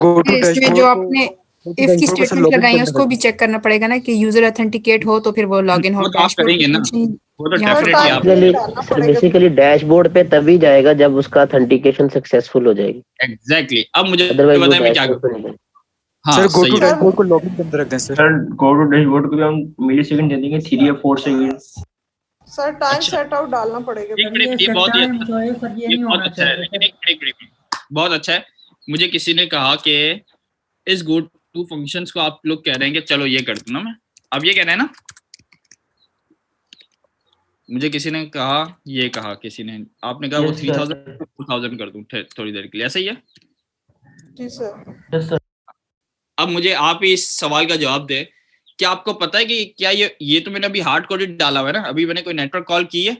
Go to फिर इसमें जो डैशबोर्ड आपने को इफ की डैशबोर्ड को सर स्टेटमेंट लॉगिन लगाई है करने उसको रख भी दें। चेक करना पड़ेगा ना कि यूजर ऑथेंटिकेट हो तो फिर वो लॉगिन हो। वो तो आप डैशबोर्ड की करेंगे ना, फंक्शन वो तो यहाँ पर डेफिनेटली आप बेसिकली सर बेसिकली डैशबोर्ड पे तभी जाएगा जब उसका ऑथेंटिकेशन सक्सेसफुल हो जाएगी, एग्जैक्टली। अब मुझे अदरवाइज वो बताइए मैं क्या डैशबोर्ड करूँ। पे नहीं जाएगा। हाँ सर गो सही टू है। डैशबोर्ड को लॉगिन करने रख दें sir. Sir go to dashboard को भी हम मिली सेकंड दे देंगे, 3 या 4 सेकंड। सर टाइम अच्छा सेट आउट डालना पड़ेगा एक पहले। मिनट, ये बहुत ही अच्छा, ये बहुत अच्छा है, लेकिन एक मिनट, बहुत अच्छा है। मुझे किसी ने कहा कि इस गो टू फंक्शंस को आप लोग कह रहे हैं कि चलो ये कर दूं ना मैं, अब ये कह रहे हैं ना, मुझे किसी ने कहा, ये कहा किसी ने, आपने कहा वो 3000 4000 कर दूं थोड़ी देर के लिए, ऐसा ही है। जी सर। Yes sir. अब मुझे आप ही इस सवाल का जवाब दे, क्या आपको पता है कि क्या ये तो मैंने अभी हार्ड कोडेड डाला हुआ है ना, अभी मैंने कोई नेटवर्क कॉल की है?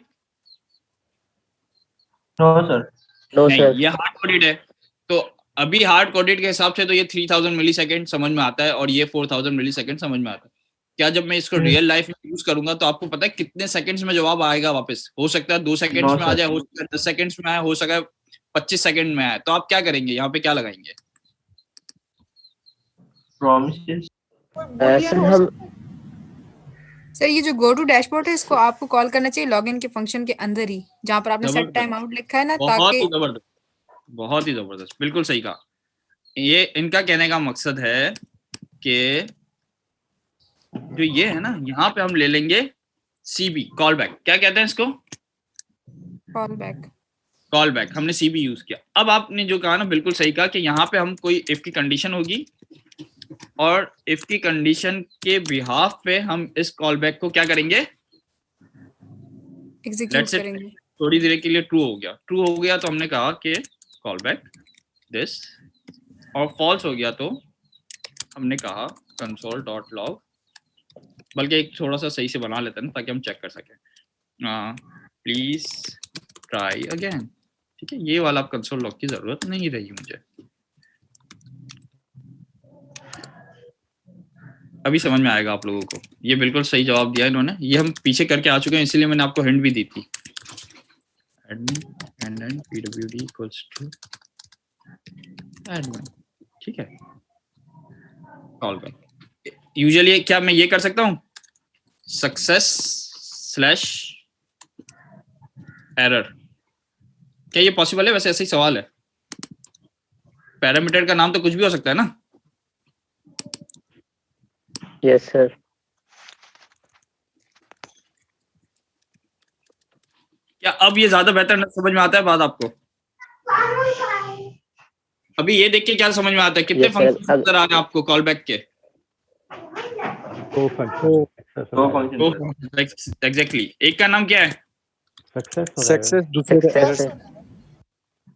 No sir. नो नहीं, सर। ये हार्ड कोडेड है। तो अभी हार्ड कोडेड के हिसाब से तो ये 3000 मिली सेकेंड समझ में आता है और ये 4000 मिली सेकेंड समझ में आता है। क्या जब मैं इसको रियल लाइफ में यूज करूंगा तो आपको पता है कितने सेकंड्स में जवाब आएगा वापस? हो सकता है 2 सेकंड्स में आ जाए, हो सकता है 10 सेकंड्स में आए, हो सकता है 25 सेकंड में आए। तो आप क्या करेंगे, यहाँ पे क्या लगाएंगे? प्रॉमिसेस। सर हम सर ये जो गो टू डैशबोर्ड है इसको आपको कॉल करना चाहिए लॉगिन के फंक्शन के अंदर ही, जहाँ पर आपने सेट टाइम आउट लिखा है ना, बहुत ताकि ही जबरदस्त, बहुत ही जबरदस्त, बिल्कुल सही कहा। ये इनका कहने का मकसद है कि जो ये है ना, यहाँ पे हम ले लेंगे सीबी कॉल बैक, क्या कहते हैं इसको? Call back. कॉल बैक, हमने सीबी यूज किया। अब आपने जो कहा ना बिल्कुल सही कहा कि यहाँ पे हम कोई इफ की कंडीशन होगी और इफ की कंडीशन के बिहाफ पे हम इस कॉल बैक को क्या करेंगे, एग्जीक्यूट करेंगे। थोड़ी देर के लिए ट्रू हो गया, ट्रू हो गया तो हमने कहा कि कॉल बैक दिस, और फॉल्स हो गया तो हमने कहा कंसोल डॉट लॉग, बल्कि एक थोड़ा सा सही से बना लेते हैं ना ताकि हम चेक कर सकें, प्लीज ट्राई अगेन। ठीक है, ये वाला अब कंसोल लॉग की जरूरत नहीं रही मुझे। अभी समझ में आएगा आप लोगों को, ये बिल्कुल सही जवाब दिया इन्होंने, ये हम पीछे करके आ चुके हैं इसीलिए मैंने आपको हिंट भी दी थी। admin and then pwd equals to admin, ठीक है, कॉल बैक। यूजुअली क्या मैं ये कर सकता हूँ, सक्सेस स्लैश एरर, क्या ये पॉसिबल है? वैसे ऐसा ही सवाल है, पैरामीटर का नाम तो कुछ भी हो सकता है ना। Yes sir. क्या अब ये ज्यादा बेहतर समझ में आता है बात आपको? अभी ये देख के क्या समझ में आता है, कितने फंक्शन नजर आ रहे हैं आपको कॉल बैक के? एग्जैक्टली। एक का नाम क्या है? सक्सेस, दूसरे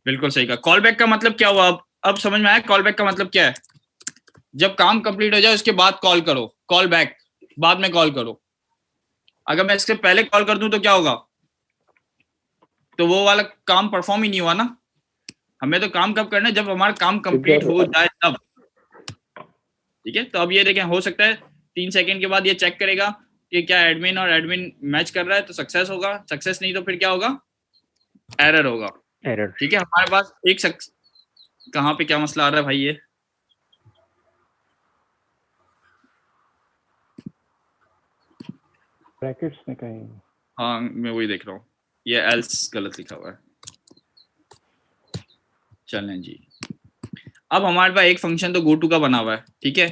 बिल्कुल सही कहा। कॉल बैक का मतलब क्या हुआ? अब समझ में आया कॉल बैक का मतलब क्या है? जब काम कंप्लीट हो जाए उसके बाद कॉल करो, कॉल बैक, बाद में कॉल करो। अगर मैं इसके पहले कॉल कर दूं तो क्या होगा? तो वो वाला काम परफॉर्म ही नहीं हुआ ना। हमें तो काम कब करना है, जब हमारा काम कंप्लीट हो जाए तब। ठीक है, तो अब ये देखें, हो सकता है 3 सेकंड के बाद ये चेक करेगा कि क्या एडमिन और एडमिन मैच कर रहा है, तो सक्सेस होगा, सक्सेस नहीं तो फिर क्या होगा, एरर होगा। एरर। ठीक है, हमारे पास एक कहाँ पे क्या मसला आ रहा है भाई? ये ब्रैकेट्स में कहीं, हाँ मैं वही देख रहा हूँ, ये एल्स गलत लिखा हुआ है। चलें जी, अब हमारे पास एक फंक्शन तो गो टू का बना हुआ है, ठीक है,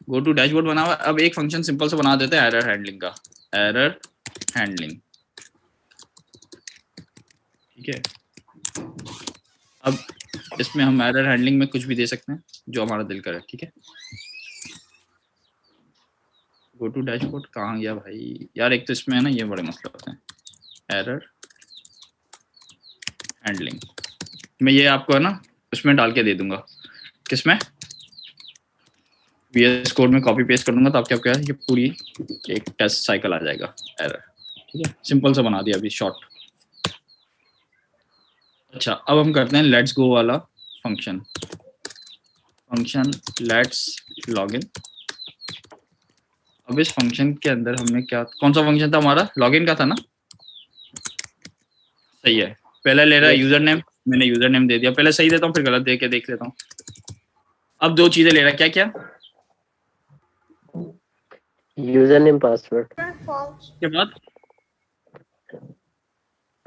गो टू डैशबोर्ड बना हुआ है। अब एक फंक्शन सिंपल से बना देते हैं एरर हैंडलिंग का, एरर हैंडलिंग। ठीक है, अब इसमें हम एरर हैंडलिंग में कुछ भी दे सकते हैं जो हमारा दिल करे। ठीक है, गो टू डैशबोर्ड कहाँ गया भाई यार? एक तो इसमें है ना ये बड़े मसले होते हैं, एरर हैंडलिंग। मैं ये आपको है ना उसमें डाल के दे दूंगा, किसमें? VS कोड में कॉपी पेस्ट कर दूंगा तो आपके क्या है, ये पूरी एक टेस्ट साइकिल आ जाएगा एरर। ठीक है, सिंपल सा बना दिया अभी शॉर्ट। अच्छा, अब हम करते हैं लेट्स गो वाला फंक्शन, फंक्शन लेट्स लॉगिन। अब इस फंक्शन के अंदर हमने क्या, कौन सा फंक्शन था हमारा? लॉगिन का था ना? सही है, पहले ले रहा है यूजर नेम, मैंने यूजर नेम दे दिया, पहले सही देता हूँ फिर गलत दे के देख लेता हूँ। अब दो चीजें ले रहा है, क्या क्या? User name password. फॉर्म्स के बाद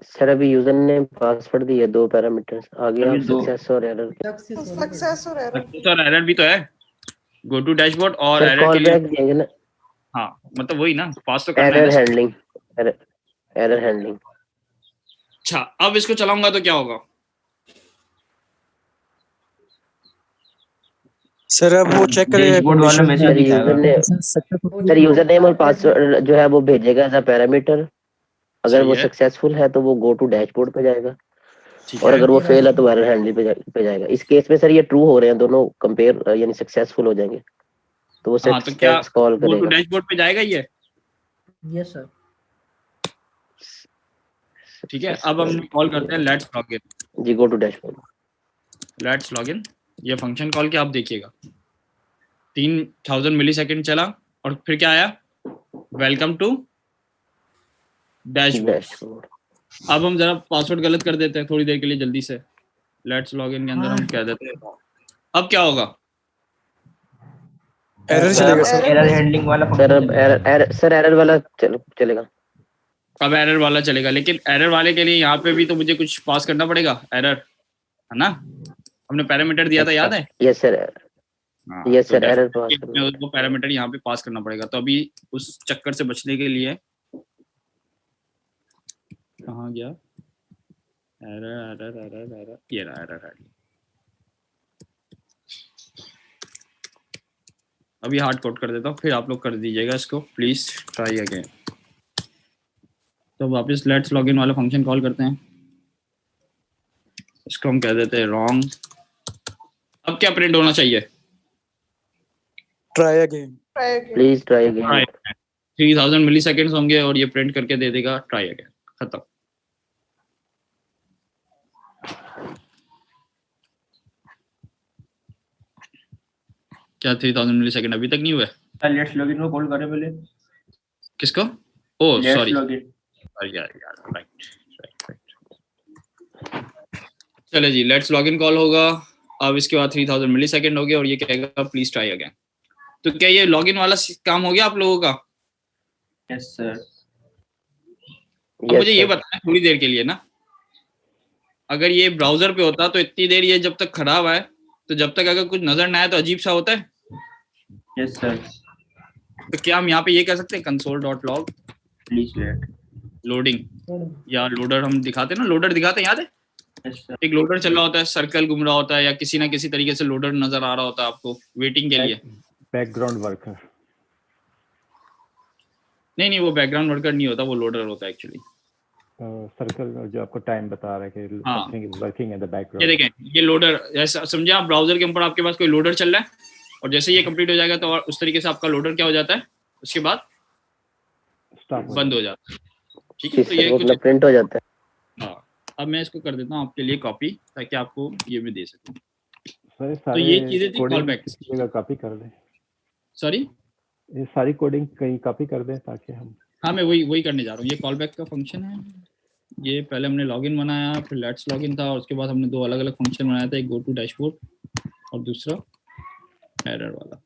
सर अभी यूजर नेम पासवर्ड दिए 2 पैरामीटर्स, आगे अभी आप दो। सक्सेस और एरर। सक्सेस और एरर। सर एरर भी तो है, गो टू डैशबोर्ड और सर एरर के कॉल लिए। बैक देंगे ना। हाँ मतलब वही ना, पास तो करना है एरर ना। Handling, error handling. अच्छा अब इसको चलाऊंगा तो क्या होगा? सर अब वो चेक करेगा डैशबोर्ड वाला condition। मैसेज सर दिखाएगा। User name, successful sir user name और पासवर्ड जो है वो भेजेगा एज अ पैरामीटर। अगर सही वो है, सक्सेसफुल है तो वो गो टू डैशबोर्ड पे जाएगा, ठीक और है। अगर वो फेल है तो एरर हैंडलिंग पे जाएगा। इस केस में सर ये ट्रू हो रहे हैं दोनों, कंपेयर यानी सक्सेसफुल हो जाएंगे, तो वो हाँ तो क्या सक्सेस कॉल गो टू करेगा। डैशबोर्ड पे जाएगा ये? Yes sir. ठीक है, अब हम कॉल करते हैं लेट्स लॉगिन। जी go to dashboard. Let's login, ये फंक्शन कॉल के आप देखिएगा 3000 मिलीसेकंड चला और फिर क्या आया? Welcome to dashboard. अब हम जरा पासवर्ड गलत कर देते हैं थोड़ी देर के लिए जल्दी से। लेट्स लॉगिन के अंदर हम कह देते हैं, अब क्या होगा? एरर चलेगा सर। एरर हैंडलिंग वाला सर एरर वाला चलेगा। अब एरर वाला चलेगा, लेकिन एरर वाले के लिए यहाँ पे भी तो मुझे कुछ पास करना पड़ेगा, एरर है ना, हमने पैरामीटर दिया था, याद है? यस सर, हाँ, यस तो सर एरर definitely हमें उसको पैरामीटर यहाँ पे पास करना पड़ेगा। तो अभी उस चक्कर से बचने के लिए कहाँ गया एरर एरर एरर एरर, ये रहा एरर। अभी हार्ड कोड कर देता हूँ, फिर आप लोग कर दीजिएगा इसको, प्लीज ट्राई अगेन। तो वापस लेट्स लॉगिन वाला फंक्शन कॉल करते हैं, इसको हम कह देते हैं रॉन्ग। अब क्या प्रिंट होना चाहिए? Try again. Please try again. 3000 milliseconds होंगे और ये प्रिंट करके दे देगा ट्राई अगेन, खत्म। क्या 3000 मिलीसेकंड अभी तक नहीं हुए? लेट्स लॉगिन को कॉल करें पहले। किसको? ओह लेट्स सॉरी लॉगिन। यार राइट। चले जी, लेट्स लॉगिन कॉल होगा। अब इसके बाद 3000 मिलीसेकंड हो गया और ये कहेगा प्लीज ट्राई अगेन। तो क्या ये लॉगिन वाला काम हो गया आप लोगों का? Yes sir. अब मुझे ये बताना थोड़ी देर के लिए ना, अगर ये ब्राउजर पे होता तो इतनी देर ये जब तक खराब है, तो जब तक अगर कुछ नजर ना आए तो अजीब सा होता है। Yes sir. तो क्या हम यहाँ पे ये कह सकते हैं console.log प्लीज लेट लोडिंग, या लोडर हम दिखाते हैं ना, लोडर दिखाते हैं, याद है? Yes sir. एक लोडर चल रहा होता है, सर्कल घूम रहा होता है, या किसी ना किसी तरीके से लोडर नजर आ रहा होता है आपको वेटिंग के लिए। Background worker. नहीं वो बैकग्राउंड वर्कर नहीं होता, वो लोडर होता है एक्चुअली। सर्कल जो आपको टाइम बता रहा है कि हाँ। Something is working in the ये बैकग्राउंड। देखें, ये लोडर जैसा समझे आप, ब्राउजर के ऊपर आपके पास कोई लोडर चल रहा है और जैसे ये कंप्लीट हो जाएगा तो और उस तरीके से आपका लोडर क्या हो जाता है, उसके बाद बंद हो जाता है। ठीक है, तो ये कुछ प्रिंट हो जाता है। हाँ, अब मैं इसको कर देता हूँ आपके लिए कॉपी, ताकि आपको ये मैं दे सकूँ। सर तो ये चीजें थी कॉल बैक। जगह कॉपी कर दें, सॉरी, ये सारी कोडिंग कहीं कॉपी कर दें ताकि हम। हाँ मैं वही करने जा रहा हूँ। ये कॉल बैक का फंक्शन है, ये पहले हमने लॉगिन बनाया, फिर लेट्स लॉगिन था, और उसके बाद हमने दो अलग अलग फंक्शन बनाया था, एक गो टू डैशबोर्ड और दूसरा एरर वाला।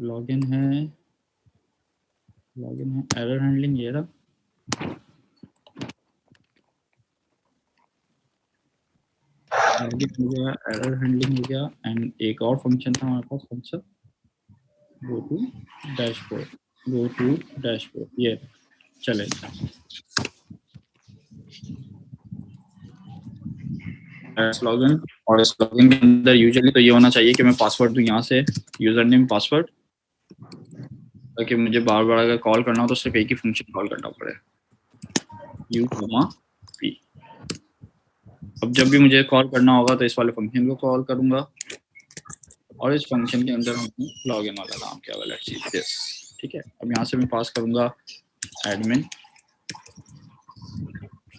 लॉगिन है एरर हैंडलिंग, ये रहा। लॉगिन हो गया, एरर हैंडलिंग हो गया, एंड एक और फंक्शन था हमारे पास, फंक्शन गो टू डैशबोर्ड। ये चले लॉगिन, और इस लॉगिन के अंदर यूजुअली तो ये होना चाहिए कि मैं पासवर्ड दूं यहाँ से, यूजर नेम पासवर्ड, ताकि मुझे बार बार अगर कॉल करना हो तो सिर्फ एक ही फंक्शन कॉल करना पड़े, u_p। अब जब भी मुझे कॉल करना होगा तो इस वाले फंक्शन को कॉल करूंगा, और इस फंक्शन के अंदर हमने लॉगिन वाला काम किया हुआ है। ठीक है, अब यहाँ से मैं पास करूंगा एडमिन,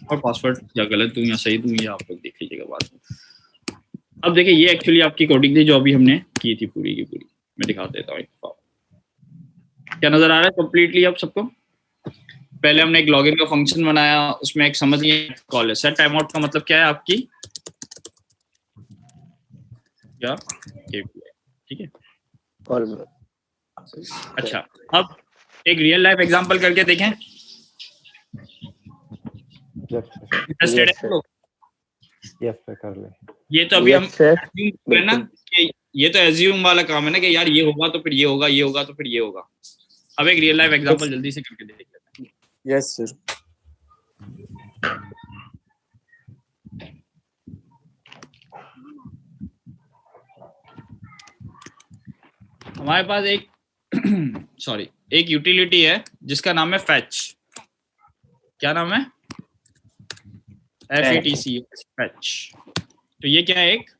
और पासवर्ड या गलत दूं या सही दूं ये आप लोग देख लीजिएगा बाद में। अब देखिए, ये एक्चुअली आपकी कोडिंग थी जो अभी हमने की थी पूरी की पूरी। मैं दिखा देता हूँ, क्या नजर आ रहा है कंप्लीटली अब सबको? पहले हमने एक लॉगिन का फंक्शन बनाया, उसमें एक समझ लिया कॉल है। सेट टाइम आउट का मतलब क्या है आपकी? या API, ठीक है। और अच्छा, अब एक रियल लाइफ एग्जांपल करके देखें। इंटरेस्टेड है लोग? यस सर, कर ले। ये तो अभी हम यस सर, assume कर रहे हैं ना कि ये तो एज्यूम वाला काम है ना कि यार ये होगा तो फिर ये होगा, ये होगा तो फिर ये होगा। अब एक रियल लाइफ एग्जांपल जल्दी से करके देख लेते हैं। Yes sir. हमारे पास एक सॉरी एक यूटिलिटी है जिसका नाम है फैच। क्या नाम है? FATC, fetch. तो ये क्या है? एक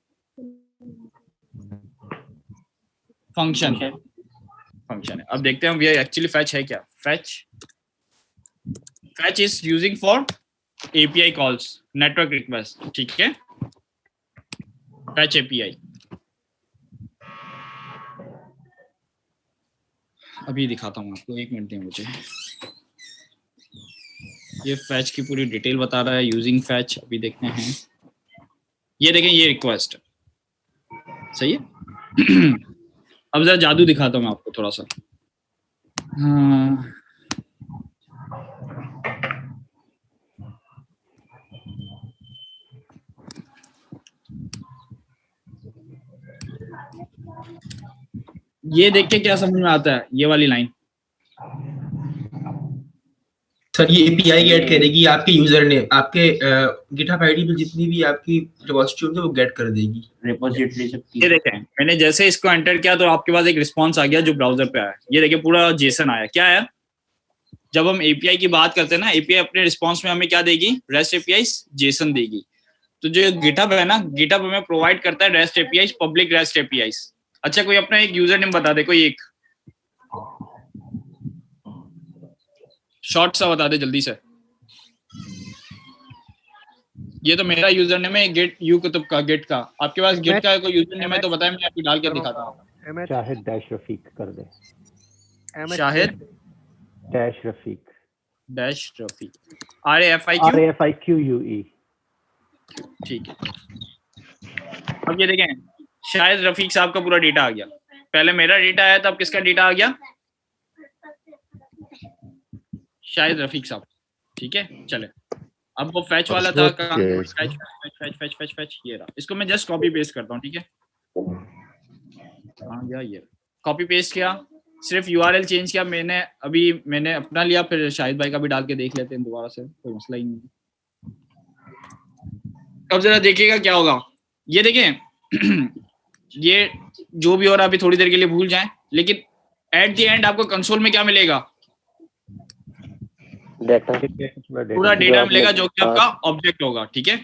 फंक्शन है। अब देखते हैं ये एक्चुअली फैच है क्या। Fetch is using for API calls, network request, ठीक है। Fetch API। अभी दिखाता हूँ आपको, 1 मिनट दें मुझे। ये फैच की पूरी डिटेल बता रहा है, यूजिंग फैच। अभी देखते हैं, ये देखें, ये रिक्वेस्ट सही है। अब जरा जादू दिखाता हूँ मैं आपको थोड़ा सा। हाँ, ये देख के क्या समझ में आता है? ये वाली लाइन सर ये API गेट करेगी आपके यूजर ने, आपके GitHub ID पे जितनी भी आपकी रिपॉजिटरी होगी वो गेट कर देगी, रिपोजिटरी सकती ये देखें, मैंने जैसे इसको एंटर किया तो आपके पास एक रिस्पांस आ गया जो ब्राउजर पे आया। ये देखिए पूरा जेसन आया। क्या है? जब हम API की बात करते हैं ना, API अपने रिस्पांस में हमें क्या देगी? REST APIs जेसन देगी। तो जो GitHub है ना, GitHub हमें प्रोवाइड करता है REST APIs, public REST APIs। अच्छा, कोई अपना एक यूजर नेम बता दे, कोई एक शॉर्ट सा बता दे जल्दी से। ये तो मेरा यूजर नेम है, गेट यू कुतुब का, गेट का। आपके पास गेट का कोई यूजर नेम है तो बताएं, मैं आपको डाल के दिखाता हूँ। शाहिद डैश रफीक कर दे। Shahid dash Rafique, dash Rafique, RAFIQUE, ठीक है। अब ये देखें, शाहिद रफीक साहब का पूरा डेटा आ गया। पहले मेरा डेटा आया था, अब किसका डेटा आ गया? शाहिद रफीक साहब, ठीक है। चले, अब वो फैच वाला था, फैच ये रहा। इसको मैं जस्ट कॉपी पेस्ट करता हूँ, ठीक है। हाँ गया, ये कॉपी पेस्ट किया, सिर्फ URL चेंज किया मैंने। अभी मैंने अपना लिया, फिर शाहिद भाई का भी डाल के देख लेते हैं दोबारा से, कोई मसला ही नहीं। अब जरा देखिएगा क्या होगा। ये देखें, ये जो भी हो रहा है अभी थोड़ी देर के लिए भूल जाएं, लेकिन एट द एंड आपको कंसोल में क्या मिलेगा? डेटा, पूरा डेटा मिलेगा जो कि आपका ऑब्जेक्ट होगा, ठीक है।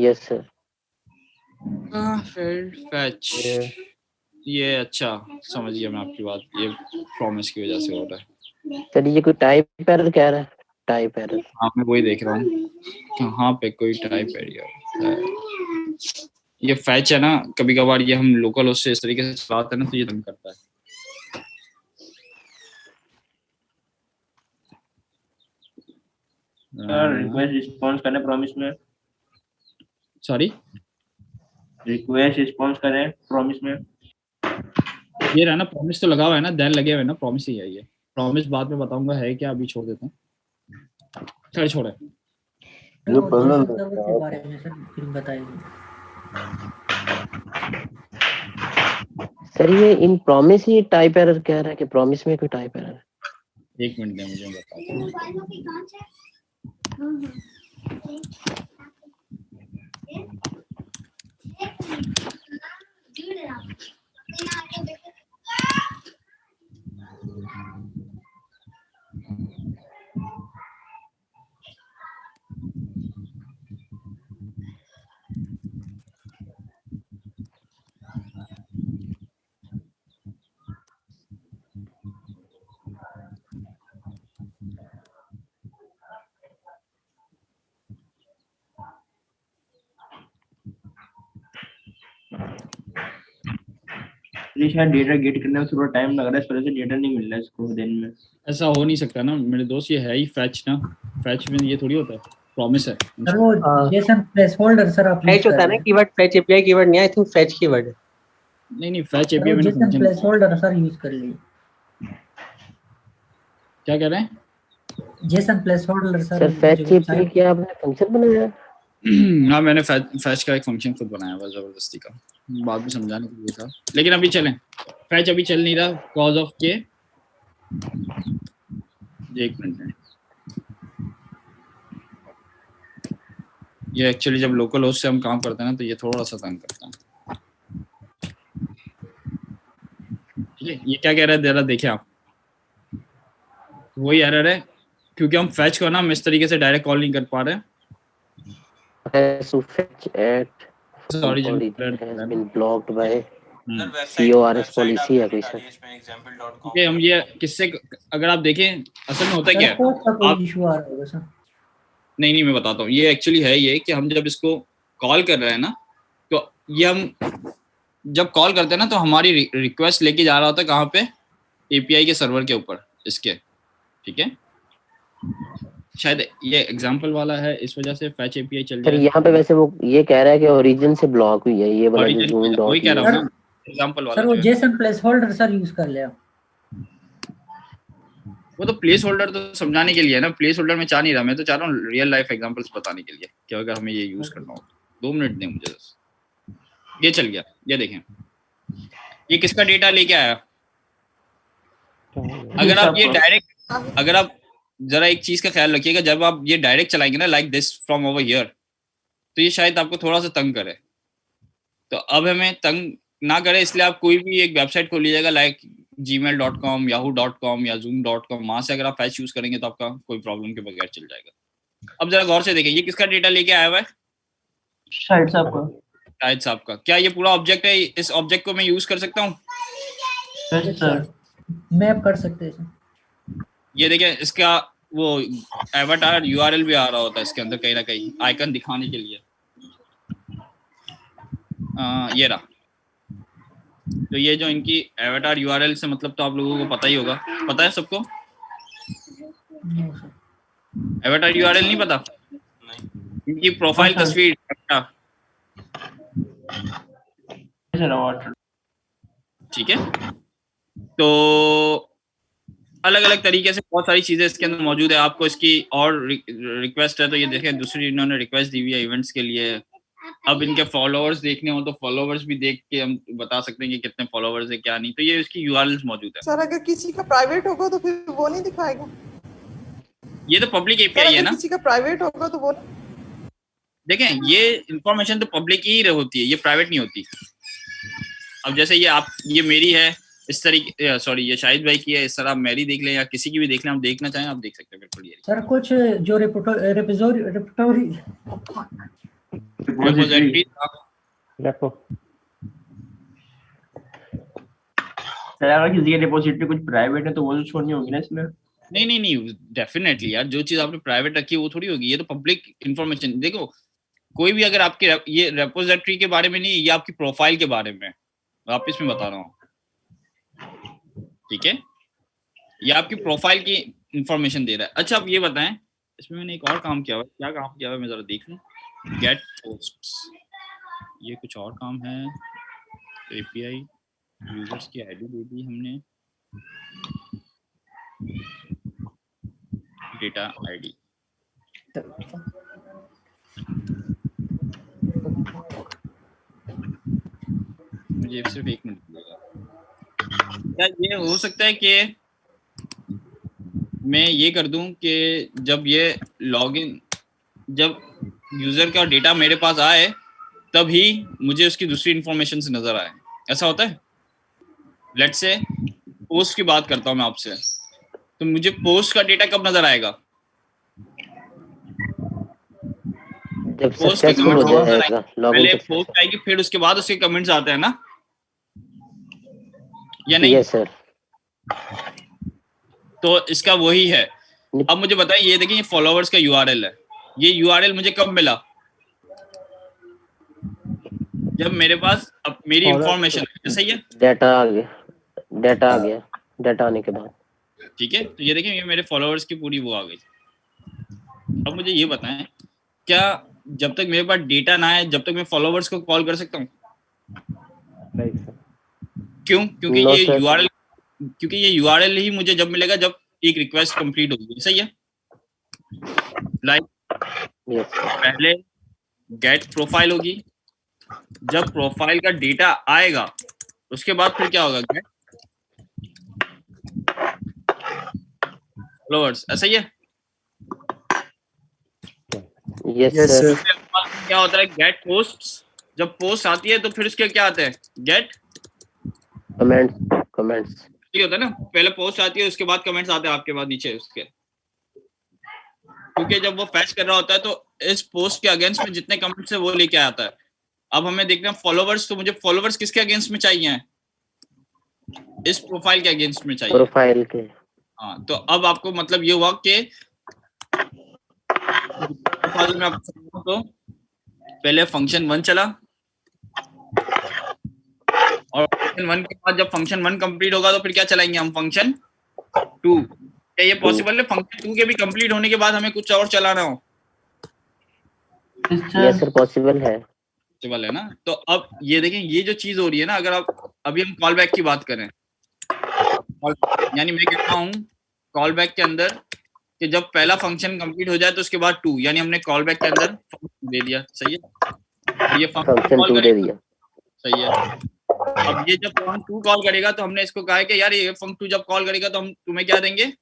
Yes sir. फैच, ये अच्छा समझ गया मैं आपकी बात। ये प्रॉमिस की वजह से हो रहा है। सर ये कोई टाइप एरर कह रहा है, टाइप एरर। हाँ मैं वही देख रहा हूँ कहाँ पे कोई टाइप एरर है। ये फैच है ना, कभी कभार ये हम लोकल उससे इस तरीके से चलाते हैं ना, तो ये तंग करता है। सर रिक्वेस्ट रिस्पांस करने प्रॉमिस में, सॉरी रिक्वेस्ट रिस्पांस करें प्रॉमिस में। ये रहा ना, प्रॉमिस तो लगा हुआ है ना, देन लगे हुए ना, प्रॉमिस ही है ये। प्रॉमिस बाद में बताऊंगा है क्या, अभी छोड़ देते हैं। चल छोड़े, के बारे में सर फिर बताइए। सर ये इन प्रॉमिस ही टाइप एरर कह रहा है कि प्रॉमिस में कोई टाइप एरर है? 1 मिनट दे मुझे बताता शायद डेटा गेट करने में थोड़ा टाइम लग रहा है, इस वजह से डेटा नहीं मिल रहा है इसको दिन में। ऐसा हो नहीं सकता ना मेरे दोस्त, ये है ही फैच ना, फैच में ये थोड़ी होता है। प्रॉमिस है। सर वो जेसन प्लेसहोल्डर सर आप फैच होता है ना कीवर्ड, फैच एपीआई कीवर्ड नहीं, आई थिंक फैच कीवर्ड है। नहीं फैच सर एपीआई वो मैंने Jason function placeholder sir use कर ली। क्या कह रहे हैं? Jason placeholder sir fetch API क्या आपने फंक्शन बनाया है? हाँ मैंने फैच का एक फंक्शन खुद बनाया हुआ जबरदस्ती का, बाद में समझाने के लिए था, लेकिन अभी चलें। फैच अभी चल नहीं रहा कॉज ऑफ के, एक मिनट में। ये एक्चुअली जब लोकल होस्ट से हम काम करते हैं ना तो ये थोड़ा सा तंग करता है। ठीक है, ये क्या कह रहा है जरा देखिए आप, वही एरर है क्योंकि हम फैच को ना हम इस तरीके से डायरेक्ट कॉल नहीं कर पा रहे हैं। fetch at Sorry, has been blocked by CORS policy है कोई सर। ठीक है, हम ये किससे अगर आप देखें असल में होता क्या है, कोई इशू आ रहा होगा सर। नहीं मैं बताता हूँ, ये एक्चुअली है ये कि हम जब इसको कॉल कर रहे हैं ना तो ये हम जब कॉल करते हैं ना तो हमारी रिक्वेस्ट लेके जा रहा होता है कहाँ पे, एपीआई के सर्वर के ऊपर इसके। ठीक है, शायद ये एग्जांपल वाला है इस वजह से फैच एपीआई चल सर जाए। यहाँ पे वैसे वो ये कह रहा है कि ओरिजिन से ब्लॉक हुई है ये वाला जो Origin जूम डॉट। वही कह रहा हूँ ना, एग्जांपल वाला सर वो जो है। जेसन प्लेसहोल्डर सर यूज कर लिया। वो तो प्लेस होल्डर तो समझाने के लिए है ना, प्लेस होल्डर में चाह नहीं रहा, मैं तो चाह रहा हूँ रियल लाइफ एग्जांपल्स बताने के लिए कि अगर हमें ये यूज करना हो। 2 मिनट दें मुझे बस। ये चल गया, ये देखें ये किसका डेटा लेके आया। अगर आप ये डायरेक्ट, अगर आप जरा एक चीज का ख्याल रखिएगा, जब आप ये डायरेक्ट चलाएंगे ना like this from over here, तो ये शायद आपको थोड़ा सा तंग करे। तो अब हमें तंग ना करे इसलिए आप कोई भी एक वेबसाइट खोल लीजिएगा लाइक gmail.com, yahoo.com या zoom.com, वहां से अगर आप फैच यूज करेंगे तो आपका कोई प्रॉब्लम के बगैर चल जाएगा। अब जरा गौर से देखें ये किसका डेटा लेके आया हुआ है, शाहिद साहब का। शाहिद साहब का। क्या ये पूरा ऑब्जेक्ट है, इस ऑब्जेक्ट को मैं यूज कर सकता हूँ? मैप कर सकते हैं सर। ये देखें इसका वो एवाटार यूआरएल भी आ रहा होता है इसके अंदर कहीं ना कहीं आइकन दिखाने के लिए। ये रहा, तो ये जो इनकी एवाटार यूआरएल से मतलब तो आप लोगों को पता ही होगा, पता है सबको? एवाटार यूआरएल नहीं पता? इनकी प्रोफाइल तस्वीर। ठीक है, तो अलग अलग तरीके से बहुत सारी चीजें इसके अंदर मौजूद है। आपको इसकी और रिक्वेस्ट है तो ये देखें, दूसरी इन्होंने रिक्वेस्ट दी हुई है इवेंट्स के लिए। अब इनके फॉलोअर्स देखने हो तो फॉलोअर्स भी देख के हम बता सकते हैं कि कितने फॉलोअर्स है क्या नहीं, तो ये इसकी यूआरएल्स मौजूद है। सर अगर किसी का प्राइवेट होगा तो फिर वो नहीं दिखाएगा। ये तो पब्लिक एपीआई है ना, किसी का प्राइवेट होगा तो वो देखें ये इंफॉर्मेशन तो पब्लिक ही होती है, ये प्राइवेट नहीं होती। अब जैसे ये आप, ये मेरी है इस तरीके, सॉरी ये शाहिद भाई की है, इस तरह आप मेरी देख लें या किसी की भी देख लें, आप देखना चाहें आप देख सकते हैं बिल्कुल। ये सर कुछ जो रिपोजिटरी अगर किसी की रिपोजिटरी कुछ प्राइवेट है तो वो तो छोड़नी होगी ना इसमें। नहीं डेफिनेटली यार, जो चीज आपने प्राइवेट रखी है वो थोड़ी होगी, ये तो पब्लिक इंफॉर्मेशन। देखो कोई भी अगर आपके ये रिपोजिटरी के बारे में नहीं, ये आपकी प्रोफाइल के बारे में वापस में बता रहा हूँ। ठीक है, ये आपकी प्रोफाइल की इंफॉर्मेशन दे रहा है। अच्छा आप ये बताएं, इसमें मैंने एक और काम किया हुआ है, क्या काम किया हुआ है मैं जरा देख लूं। गेट पोस्ट्स, ये कुछ और काम है। एपीआई यूजर्स की आईडी दे दी हमने, डेटा आईडी। मुझे सिर्फ 1 मिनट लगेगा। क्या ये हो सकता है कि मैं ये कर दूं कि जब ये लॉगिन, जब यूजर का डेटा मेरे पास आए तभी मुझे उसकी दूसरी इंफॉर्मेशन से नजर आए, ऐसा होता है? लेट्स से पोस्ट की बात करता हूं मैं आपसे, तो मुझे पोस्ट का डेटा कब नजर आएगा? जब सक्सेसफुल हो जाएगा, पहले पोस्ट आएगी फिर उसके बाद उसके कमेंट्स आते हैं ना, या नहीं? Yes sir. तो इसका वही है। अब मुझे बताइए, ये देखिए ये फॉलोअर्स का यूआरएल है, ये यूआरएल मुझे कब मिला? जब मेरे पास अब मेरी इंफॉर्मेशन है, सही है? डेटा आ गया, डेटा आने के बाद। ठीक है, तो ये देखिए ये मेरे फॉलोअर्स की पूरी वो आ गई। अब मुझे ये बताएं क्या जब तक मेरे पास डेटा ना आए जब तक मैं फॉलोवर्स को कॉल कर सकता हूँ? नहीं सर। क्यों? क्योंकि No, ये sir. यूआरएल ही मुझे जब मिलेगा जब एक रिक्वेस्ट कंप्लीट होगी, सही है? Like Yes, sir. पहले गेट प्रोफाइल होगी, जब प्रोफाइल का डेटा आएगा उसके बाद फिर क्या होगा? गेट फॉलोवर्स, ऐसा ही है? Yes, sir. क्या होता है? गेट पोस्ट्स, जब पोस्ट आती है तो फिर उसके क्या आते हैं? Get Comments. ठीक होता है ना, पहले पोस्ट आती है उसके बाद कमेंट्स आते हैं आपके बाद नीचे उसके, क्योंकि जब वो फैच कर रहा होता है तो इस पोस्ट के अगेंस्ट में जितने कमेंट्स है वो लेके आता है। अब हमें देखना है फॉलोवर्स, तो मुझे फॉलोवर्स किसके अगेंस्ट में चाहिए? इस प्रोफाइल के अगेंस्ट में चाहिए। प्रोफाइल के। हाँ, तो अब आपको मतलब ये हुआ कि प्रोफाइल में आपको समझाऊं तो पहले फंक्शन 1 चला और फंक्शन 1 के बाद जब फंक्शन 1 कंप्लीट होगा तो फिर क्या चलाएंगे हम? फंक्शन 2। क्या ये पॉसिबल है फंक्शन 2 के भी कंप्लीट होने के बाद हमें कुछ और चलाना हो? Yes, sir. Possible है। पॉसिबल है ना? तो अब ये देखें, ये जो चीज हो रही है ना, अगर आप अभी हम कॉल बैक की बात करें, यानी मैं कहता हूँ कॉल बैक के अंदर कि जब पहला फंक्शन कंप्लीट हो जाए तो उसके बाद 2, यानी हमने कॉल बैक के अंदर फंक्शन दे दिया, सही है? ये फंक्शन 2 दे दिया, सही है। अब ये जब फंक्शन 2 कॉल करेगा तो हमने इसको कहा है कि यार ये फंक्शन 2 जब कॉल करेगा तो हम तुम्हें क्या देंगे?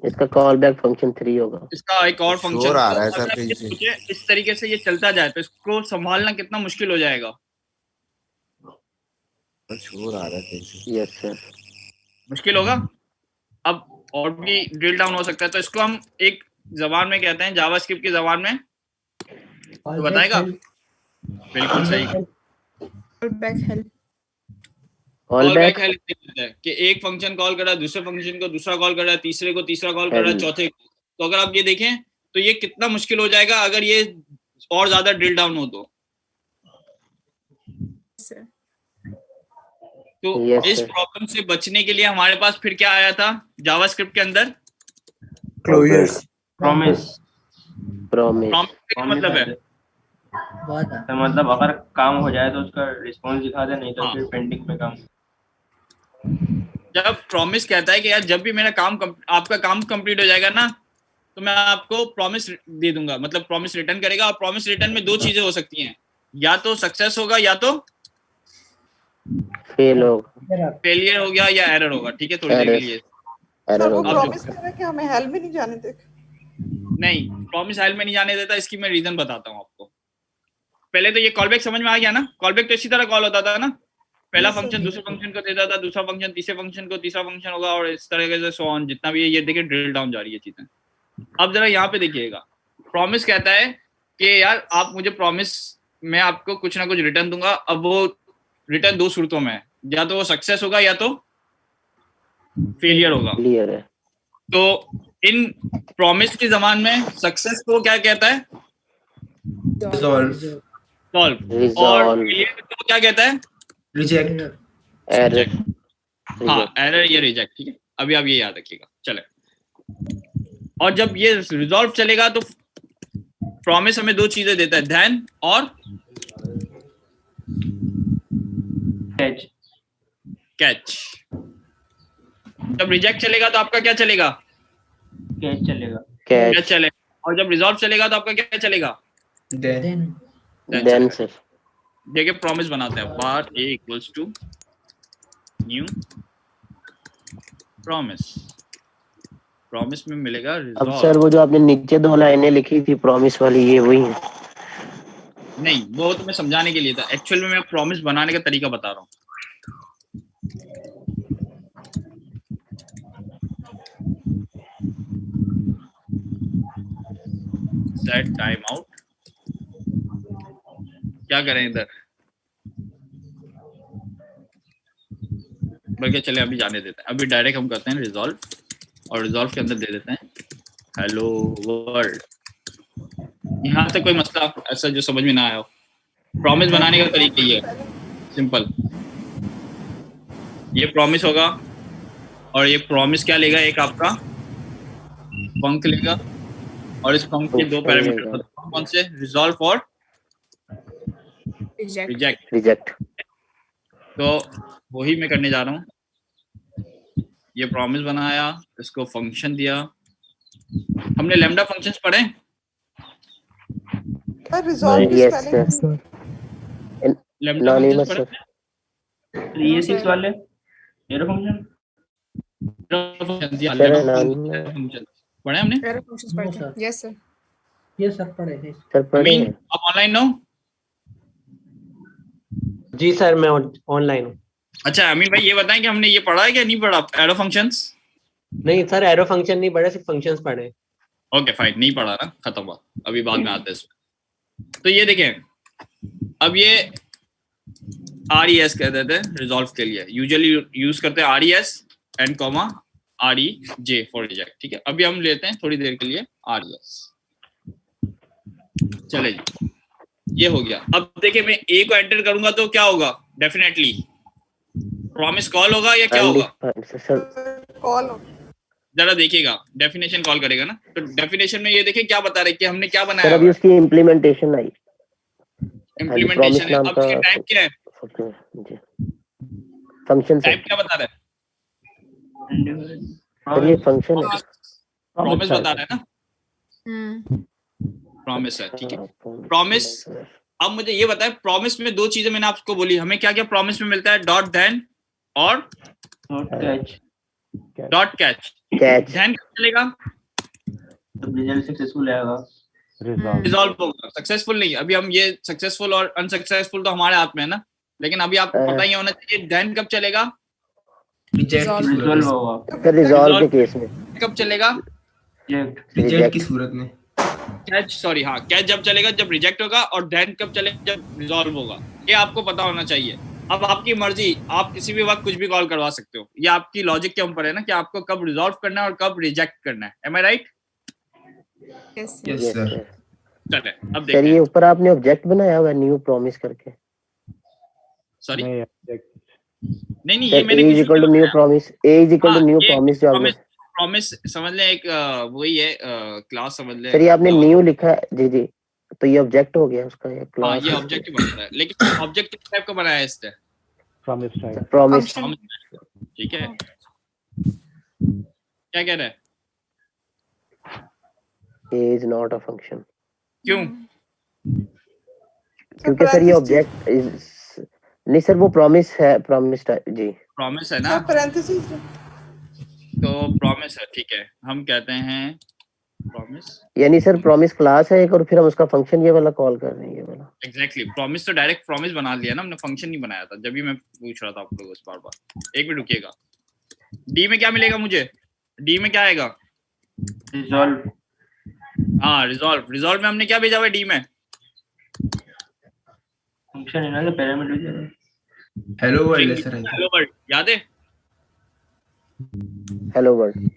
इसका कॉल बैक फंक्शन 3 होगा। इसका एक और फंक्शन आ रहा है सर कहीं से। इस तरीके से ये चलता जाए तो इसको संभालना कितना मुश्किल हो जाएगा? शोर आ रहा है कहीं से। Yes sir. मुश्किल होगा। अब और भी ड्रिल डाउन हो सकता है, तो इसको हम एक जबान में कहते हैं, जावास्क्रिप्ट की जबान में, तो बताएगा? बिल्कुल सही। Callback help. कॉलबैक हेल्प है कि एक फंक्शन कॉल कर रहा है, दूसरे फंक्शन को दूसरा कॉल कर रहा है, तीसरे को तीसरा कॉल कर रहा है, चौथे को। तो अगर आप ये देखें तो ये कितना मुश्किल हो जाएगा अगर ये और ज्यादा ड्रिल डाउन हो तो। तो इस प्रॉब्लम से बचने के लिए हमारे पास फिर क्या आया था जावास्क्रिप्ट के अंदर? Closures, promise. प्रॉमिस मतलब है तो मतलब अगर काम हो जाए तो उसका रिस्पॉन्स दिखा दे, नहीं तो फिर पेंडिंग पे काम। जब प्रॉमिस कहता है कि यार जब भी मेरा काम आपका काम कंप्लीट हो जाएगा ना तो मैं आपको प्रॉमिस दे दूंगा, मतलब प्रॉमिस रिटर्न करेगा। और प्रॉमिस रिटर्न में 2 चीजें हो सकती हैं, या तो सक्सेस होगा या तो फेलियर हो गया या एरर होगा। ठीक है, थोड़ी देर के लिए प्रॉमिस कर रहा है कि हमें हेल में नहीं जाने देगा। नहीं, प्रॉमिस हेल में नहीं जाने देता। इसकी मैं रीजन बताता हूँ आपको। पहले तो ये कॉलबैक समझ में आ गया ना? कॉलबैक तो इसी तरह कॉल होता था ना, पहला फंक्शन दूसरे फंक्शन को देता था, दूसरा फंक्शन तीसरे फंक्शन को, तीसरा फंक्शन होगा और इस तरह से सो ऑन, जितना भी है। ये देखिए ड्रिल डाउन जा रही है चीजें। अब जरा यहाँ पे देखिएगा, प्रॉमिस कहता है कि यार आप मुझे प्रॉमिस, मैं आपको कुछ ना कुछ रिटर्न दूंगा। अब वो रिटर्न 2 सूरतों में है, या तो वो सक्सेस होगा या तो फेलियर होगा। तो इन प्रॉमिस की जबान में सक्सेस को क्या कहता है? सॉल्व। और फेलियर को क्या कहता है? रिजेक्ट। एरर। हाँ, एरर या रिजेक्ट। ठीक है, अभी आप ये याद रखिएगा। चले, और जब ये रिजॉल्व चलेगा तो प्रॉमिस हमें 2 चीजें देता है, देन और कैच। जब रिजेक्ट चलेगा तो आपका क्या चलेगा? कैच चलेगा। कैच चलेगा। और जब रिजॉल्व चलेगा तो आपका क्या चलेगा? Then sir. देखिए प्रॉमिस बनाते हैं, var a equals to new promise. Promise में मिलेगा रिजॉल्व। अब सर वो जो आपने नीचे 2 लाइनें लिखी थी प्रॉमिस वाली, ये वही है? नहीं, वो तो मैं समझाने के लिए था। एक्चुअल में मैं प्रॉमिस बनाने का तरीका बता रहा हूँ। Set time out. क्या करें इधर? बल्कि चले अभी जाने देते हैं, अभी डायरेक्ट हम करते हैं रिजॉल्व, और रिजॉल्व के अंदर दे देते हैं हेलो वर्ल्ड। यहाँ से कोई मसला ऐसा जो समझ में ना आया हो? प्रॉमिस बनाने का तरीका ये है, सिंपल। ये प्रॉमिस होगा और ये प्रॉमिस क्या लेगा? एक आपका फंक लेगा, और इस फंक्शन के दो Function पैरामीटर रहेगा। होते हैं, कौन से? रिजॉल्व और रिजेक्ट। रिजेक्ट। तो वही मैं करने जा रहा हूँ। ये प्रॉमिस बनाया, इसको फंक्शन दिया। हमने लैम्डा फंक्शंस पढ़े? सर रिजॉल्व की Yes, spelling sir. Lambda Anonymous, functions sir. पढ़े? ये 6 वाले एरो फंक्शन फंक्शंस या Sir, लैम्डा anonymous. फंक्शंस पढ़े हमने? एरो फंक्शंस No, पढ़ते sir. हैं। Yes sir. ये सर पढ़े थे। सर पढ़े अमीन, हैं। आप ऑनलाइन हो? जी सर मैं ऑनलाइन हूँ। अच्छा अमीन भाई ये बताएं कि हमने ये पढ़ा है क्या नहीं पढ़ा, एरो फंक्शंस? नहीं सर एरो फंक्शन नहीं पढ़े, सिर्फ फंक्शंस पढ़े। ओके फाइन, नहीं पढ़ा ना, खत्म हुआ, अभी बाद में आते हैं इसमें। तो ये देखें, अब ये RES कह देते हैं रिजॉल्व के लिए, यूजुअली यूज करते हैं RES and comma REJ for reject. ठीक है, अभी हम लेते हैं थोड़ी देर के लिए RES। चले जी, ये हो गया। अब देखिए मैं A को एंटर करूंगा तो क्या होगा? डेफिनेटली प्रॉमिस कॉल होगा या क्या होगा? सर कॉल जरा देखिएगा, डेफिनेशन कॉल करेगा ना, तो डेफिनेशन में ये देखिए क्या बता रहे कि हमने क्या सर बनाया अभी उसकी इम्प्लीमेंटेशन आई। इम्प्लीमेंटेशन है। नाम अब का ये टाइप क्या है? जी फंक्शन से। टाइप क्या बता रहा है? सर ये फंक्शन है। प्रॉमिस बता रहा है ना, हम्म। प्रॉमिस है। ठीक है, प्रॉमिस। अब मुझे ये बताएं, प्रॉमिस में दो चीजें मैंने आपको बोली, हमें क्या क्या प्रॉमिस में मिलता है? डॉट देन और डॉट कैच। देन कब चलेगा? जब रिजल्ट सक्सेसफुल आएगा। रिजॉल्व होगा, सक्सेसफुल नहीं। अभी हम ये सक्सेसफुल और अनसक्सेसफुल तो हमारे हाथ में है ना, लेकिन अभी आपको पता ही होना चाहिए देन कब चलेगा? रिजॉल्व होगा। सर रिजॉल्व के केस में। कब चलेगा? रिजेक्ट की सूरत में। कैच, सॉरी हाँ, कैच जब चलेगा जब रिजेक्ट होगा, और देन कब चलेगा? जब रिजॉल्व होगा। ये आपको पता होना चाहिए। अब आपकी मर्जी, आप किसी भी वक्त कुछ भी कॉल करवा सकते हो, ये आपकी लॉजिक के ऊपर है ना कि आपको कब रिजॉल्व करना है और कब रिजेक्ट करना है। एम आई राइट? Yes yes sir. चले अब सर देखते ये हैं। ऊपर आपने ऑब्जेक्ट बनाया हुआ न्यू प्रॉमिस करके। सॉरी नहीं नहीं, सर ये मैंने A कुछ is equal to new promise, A is equal to new promise जो आपने। प्रॉमिस समझ लें, एक वही है क्लास समझ लें। सर ये आपने न्यू लिखा है जी जी, तो ये ऑब्जेक्ट हो गया उसका, ये हाँ क्लास। ये ऑब्जेक्ट ही बन रहा है, लेकिन ऑब्जेक्ट किस टाइप का बनाया है इसने? Promise type. प्रॉमिस। ठीक है, क्या कह रहा है? A is not a function। क्यों? क्योंकि सर ये ऑब्जेक्ट नहीं सर, वो प्रॉमिस है, प्रॉमिस जी प्रॉमिस है ना, पैरेंथेसिस। तो प्रॉमिस है। ठीक है, हम कहते हैं प्रॉमिस। यानी सर प्रॉमिस क्लास है एक, और फिर हम उसका फंक्शन ये वाला कॉल कर रहे हैं, ये वाला। एग्जैक्टली, प्रॉमिस तो डायरेक्ट प्रॉमिस बना लिया ना हमने, फंक्शन नहीं बनाया था। जब भी मैं पूछ रहा था आप लोगों से बार बार। एक मिनट रुकिएगा। डी में क्या मिलेगा मुझे? डी में क्या आएगा? रिजॉल्व। हाँ रिजॉल्व। रिजॉल्व में हमने क्या भेजा हुआ है डी में? फंक्शन है ना, तो पैरामीटर। हेलो वर्ल्ड है सर। हेलो वर्ल्ड याद है? हेलो वर्ल्ड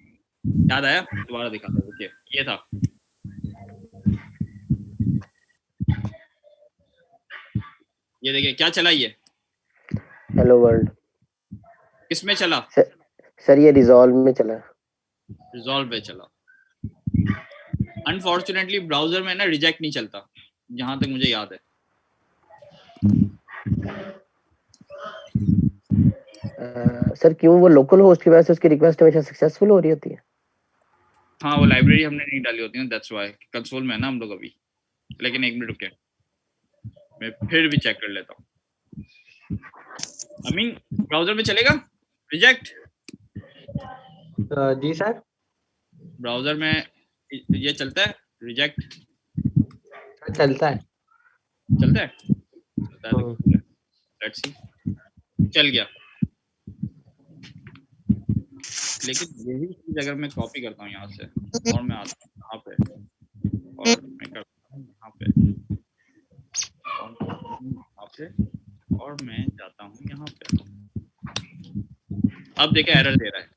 याद आया? दोबारा दिखा दो। ओके, ये था। ये देखिए क्या चला, ये हेलो वर्ल्ड किसमें चला? सर ये रिजॉल्व में चला। रिजॉल्व में चला। अनफॉर्चुनेटली ब्राउजर में ना रिजेक्ट नहीं चलता, जहां तक मुझे याद है। सर क्यों? वो लोकल होस्ट की वजह से उसकी रिक्वेस्ट हमेशा सक्सेसफुल हो रही होती है। हाँ वो लाइब्रेरी हमने नहीं डाली होती ना, दैट्स व्हाई। कंसोल में है ना हम लोग अभी। लेकिन एक मिनट रुके, मैं फिर भी चेक कर लेता हूँ। आई मीन ब्राउजर में चलेगा रिजेक्ट? जी सर, ब्राउजर में ये चलता है रिजेक्ट? चलता है। चलता है, लेट्स सी। चल गया। लेकिन यही चीज अगर मैं कॉपी करता हूँ यहाँ से और मैं आता हूँ यहाँ पे और मैं करता हूँ यहाँ पे और मैं जाता हूँ यहाँ पे, अब देखिए एरर दे रहा है।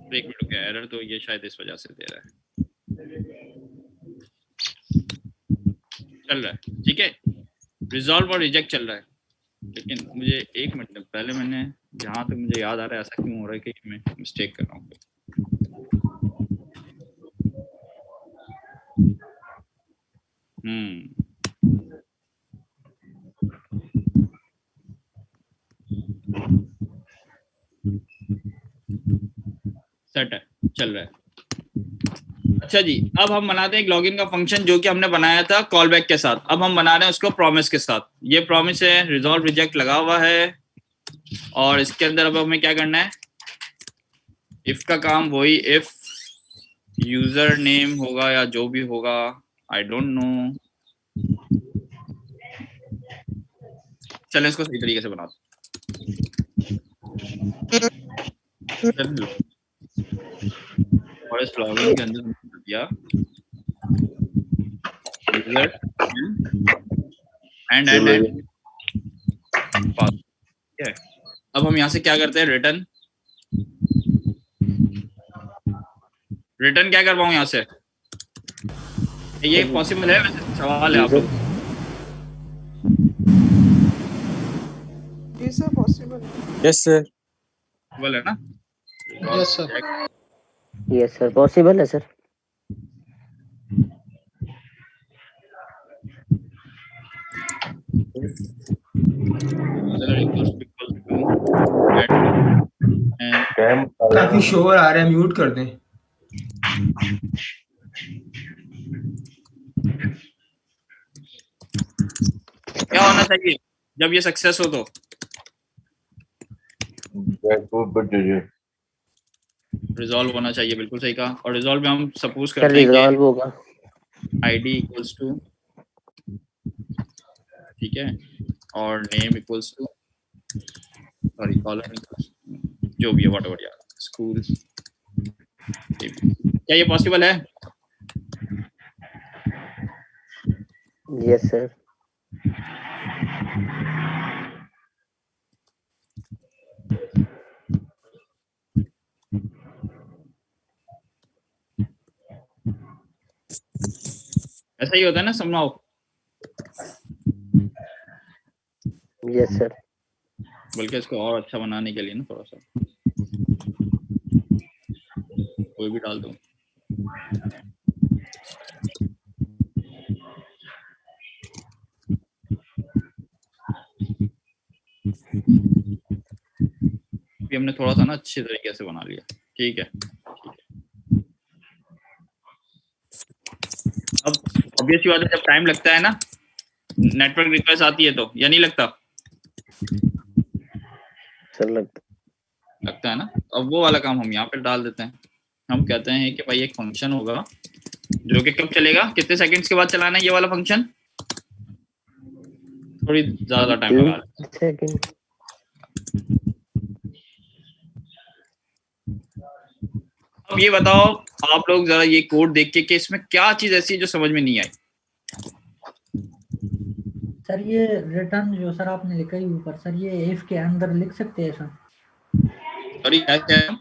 एक मिनट रुकिए, एरर तो ये शायद इस वजह से दे रहा है। चल रहा है ठीक है, रिजॉल्व और रिजेक्ट चल रहा है। लेकिन मुझे एक मिनट पहले मैंने, जहाँ तक मुझे याद आ रहा है, ऐसा क्यों हो रहा है कि मैं मिस्टेक कर रहा हूँ। सेट है, चल रहा है। अच्छा जी, अब हम बनाते हैं एक लॉगिन का फंक्शन जो कि हमने बनाया था कॉल बैक के साथ। अब हम बना रहे हैं उसको प्रॉमिस के साथ। ये प्रॉमिस है, रिजॉल्व रिजेक्ट लगा हुआ है, और इसके अंदर अब हमें क्या करना है, इफ का काम वही, इफ यूजर नेम होगा या जो भी होगा, आई डोंट नो। चलें इसको सही तरीके से बनाते और इस लॉगिन के अंदर दिया यूजर एंड ठीक है। अब हम यहाँ से क्या करते हैं, रिटर्न क्या कर पाऊँ यहाँ से, ये पॉसिबल है? वैसे सवाल है आप लोग। जी सर पॉसिबल है। यस सर, पॉसिबल है ना? Yes sir, yes sir possible है सर। काफी शोर आ रहा है, म्यूट कर दें। क्या होना चाहिए जब ये सक्सेस हो तो? रिजॉल्व होना चाहिए, बिल्कुल सही कहा। और रिजॉल्व में हम सपोज सर करते हैं रिजॉल्व होगा id इक्वल्स टू, ठीक है, और name equals to, sorry column जो भी है व्हाटएवर यार, स्कूल। क्या ये पॉसिबल है? Yes sir. ऐसा ही होता है ना समझाओ? Yes sir. बल्कि इसको और अच्छा बनाने के लिए ना थोड़ा सा कोई भी डाल दो। भी हमने थोड़ा सा ना अच्छे तरीके से बना लिया, ठीक है। अब ऑब्वियसली बात है, जब टाइम लगता है ना, नेटवर्क रिक्वेस्ट आती है तो, या नहीं लगता? सर लगता है ना। अब वो वाला काम हम यहाँ पे डाल देते हैं। हम कहते हैं कि भाई एक फंक्शन होगा जो कि कब चलेगा, कितने सेकंड्स के बाद चलाना है ये वाला फंक्शन, थोड़ी ज्यादा टाइम लगा सेकंड। अब ये बताओ आप लोग जरा ये कोड देख के कि इसमें क्या चीज ऐसी है जो समझ में नहीं आई। सर ये रिटर्न जो सर आपने लिखा है ऊपर, सर ये इफ के अंदर लिख सकते हैं सर? सॉरी क्या है?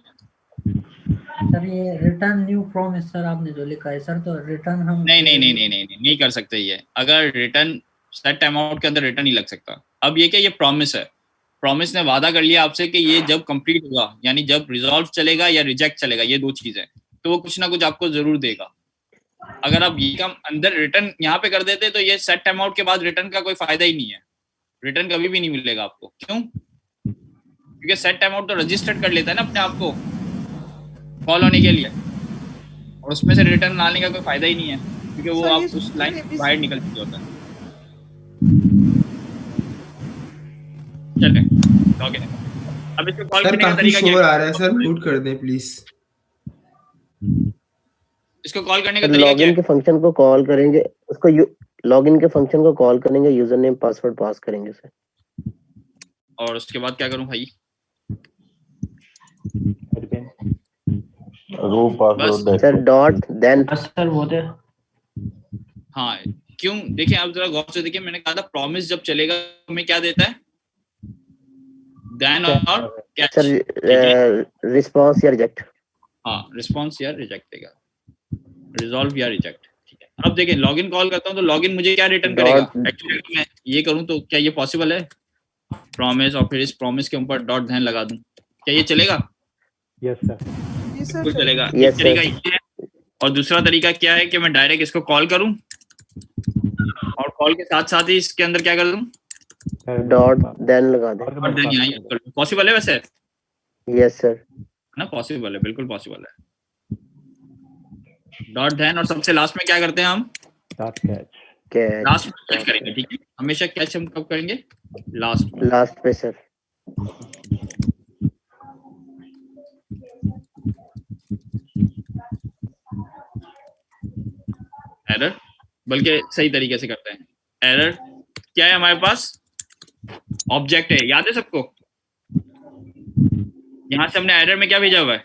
सर ये रिटर्न न्यू प्रॉमिस सर आपने जो लिखा है सर, तो रिटर्न हम नहीं कर सकते ये। अगर रिटर्न सेट टाइम आउट के अंदर रिटर्न नहीं लग सकता। अब ये क्या, ये प्रॉमिस है, प्रॉमिस ने वादा कर लिया आपसे कि ये जब कंप्लीट होगा, यानी जब रिजॉल्व चलेगा या रिजेक्ट चलेगा, ये दो चीजें, तो वो कुछ ना कुछ आपको जरूर देगा। अगर आप ये काम अंदर रिटर्न यहाँ पे कर देते तो ये सेट टाइम आउट के बाद रिटर्न का कोई फायदा ही नहीं है, रिटर्न कभी भी नहीं मिलेगा आपको। क्यों? क्योंकि सेट टाइम आउट तो रजिस्टर्ड कर लेता है ना अपने आप को कॉल होने के लिए, और उसमें से रिटर्न लाने का कोई फायदा ही नहीं है, क्योंकि वो आप उस लाइन से बाहर निकल चुके होता है। चलें, लॉगिन। अब इसको कॉल करने का तरीका क्या है? आ रहा है सर, म्यूट कर दें प्लीज। इसको कॉल करने का तरीका क्या है? लॉगिन के फंक्शन को कॉल करेंगे, उसको लॉगिन के फंक्शन को कॉल करेंगे, यूजर नेम पासवर्ड पास करेंगे सर। और उसके बाद क्या करूं भाई? सर डॉट देन सर वो तो हाँ, क्यों? देखिए आप जरा गौर से देखिए, मैंने कहा था प्रॉमिस जब चलेगा हमें क्या देता है, देन और कैच। सर रिस्पांस या रिजेक्ट। हाँ, रिस्पांस या रिजेक्ट देगा, रिजॉल्व या रिजेक्ट, ठीक है। अब देखिए लॉगिन कॉल करता हूँ तो लॉगिन मुझे क्या रिटर्न करेगा? एक्चुअली मैं ये करूँ तो क्या ये पॉसिबल है? प्रॉमिस और फिर इस प्रॉमिस के ऊपर डॉट ध्यान लगा दूं, क्या ये चलेगा? यस सर, बिल्कुल चलेगा। Yes, एक तरीका ये है, और दूसरा तरीका क्या है कि मैं डायरेक्ट इसको कॉल करूं और कॉल के साथ साथ ही इसके अंदर क्या कर दूं? डॉट देन लगा दे। और देन यहाँ यूज कर दूं। पॉसिबल है वैसे? Yes sir. ना पॉसिबल है, बिल्कुल पॉसिबल है। डॉट देन और सबसे लास्ट में क्या करते हैं हम? कैच। लास्ट में कैच करेंगे, ठीक है। हमेशा कैच हम कब करेंगे? लास्ट में। लास्ट पे सर। एरर, बल्कि सही तरीके से करते हैं। एरर क्या है हमारे पास? ऑब्जेक्ट है, याद है सबको? यहां से हमने एरर में क्या भेजा हुआ है?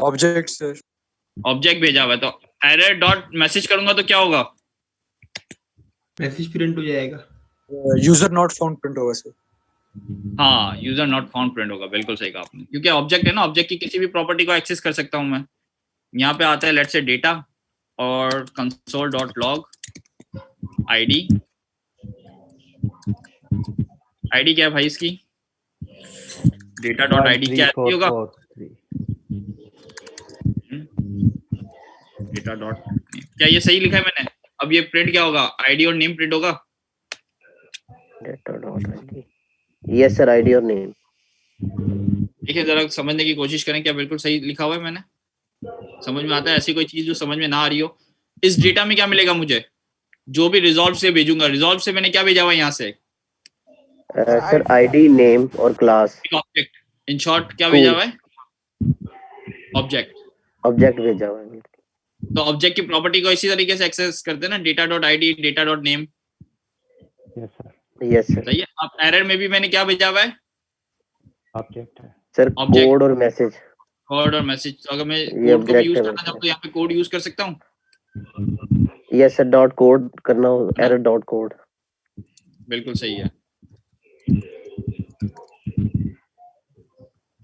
Object sir. ऑब्जेक्ट भेजा हुआ है। तो एरर डॉट मैसेज करूंगा तो क्या होगा? मैसेज प्रिंट हो जाएगा। यूजर नॉट फाउंड प्रिंट होगा सर। हाँ, यूजर नॉट फाउंड प्रिंट होगा, बिल्कुल सही कहा आपने। क्योंकि ऑब्जेक्ट है ना, ऑब्जेक्ट की किसी भी प्रॉपर्टी को एक्सेस कर सकता हूं मैं। यहाँ पे आता है लेट्स से डेटा और console dot log ID. ID क्या है भाई इसकी? डेटा डॉट आईडी क्या होगा? डेटा डॉट, क्या ये सही लिखा है मैंने? अब ये प्रिंट क्या होगा? आईडी और नेम प्रिंट होगा। Data dot ID. Yes sir, ID और नेम। देखिए जरा समझने की कोशिश करें, क्या बिल्कुल सही लिखा हुआ है मैंने? समझ में आता है? ऐसी कोई चीज जो समझ में ना आ रही हो? इस डेटा में क्या मिलेगा मुझे? जो भी रिजॉल्व से भेजूंगा, रिजॉल्व से मैंने क्या भेजा हुआ है यहाँ से? सर आईडी, नेम और क्लास। ऑब्जेक्ट। इन शॉर्ट क्या भेजा हुआ है? ऑब्जेक्ट। ऑब्जेक्ट भेजा हुआ है। तो ऑब्जेक्ट की प्रॉपर्टी को इसी तरीके से एक्सेस करते हैं ना, data dot ID, data dot name. Yes sir. सही है। अब एरर में भी मैंने क्या भेजा हुआ है? ऑब्जेक्ट है सर। कोड और मैसेज। कोड और मैसेज। तो अगर मैं कोड को भी यूज करना चाहूँ तो यहाँ पे कोड यूज कर सकता हूँ? यस सर, डॉट कोड करना हो, एरर डॉट कोड। बिल्कुल सही है।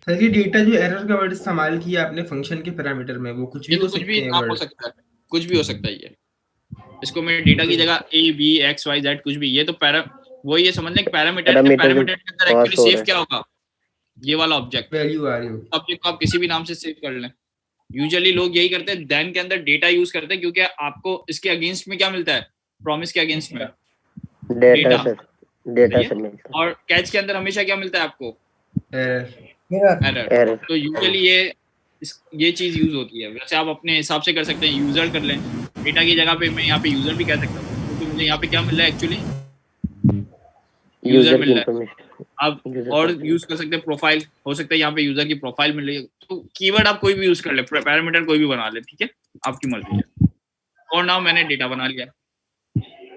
सर ये डेटा जो एरर का वर्ड इस्तेमाल किया आपने फंक्शन के पैरामीटर में, वो कुछ भी हो सकते हैं? हो सकता है, कुछ भी हो सकता है। ये इसको मैं डेटा की जगह a b x y z कुछ भी, ये तो वो ये समझने कि पैरामीटर के अंदर एक्चुअली सेव क्या होगा? ये वाला ऑब्जेक्ट वैल्यू आ रही हो। ऑब्जेक्ट को आप किसी भी नाम से सेव कर लें। यूजुअली लोग यही करते हैं, देन के अंदर डेटा यूज करते हैं, क्योंकि आपको इसके अगेंस्ट में क्या मिलता है? प्रॉमिस के अगेंस्ट में डेटा सर। डेटा सर मिलता है। और कैच के अंदर हमेशा क्या मिलता है आपको? एरर। तो यूजुअली ये चीज यूज होती है। वैसे आप अपने हिसाब से कर सकते हैं, यूजर कर लें। डेटा की जगह पे मैं यहाँ पे यूजर भी कह सकता हूँ, क्योंकि मुझे यहाँ पे क्या मिल रहा है? एक्चुअली यूजर मिल रहा है। आप और यूज कर सकते हैं प्रोफाइल, हो सकता है यहाँ पे यूजर की प्रोफाइल मिल रही है। तो कीवर्ड आप कोई भी यूज कर ले, पैरामीटर कोई भी बना ले, ठीक है, आपकी मर्जी है। और नाउ मैंने डेटा बना लिया।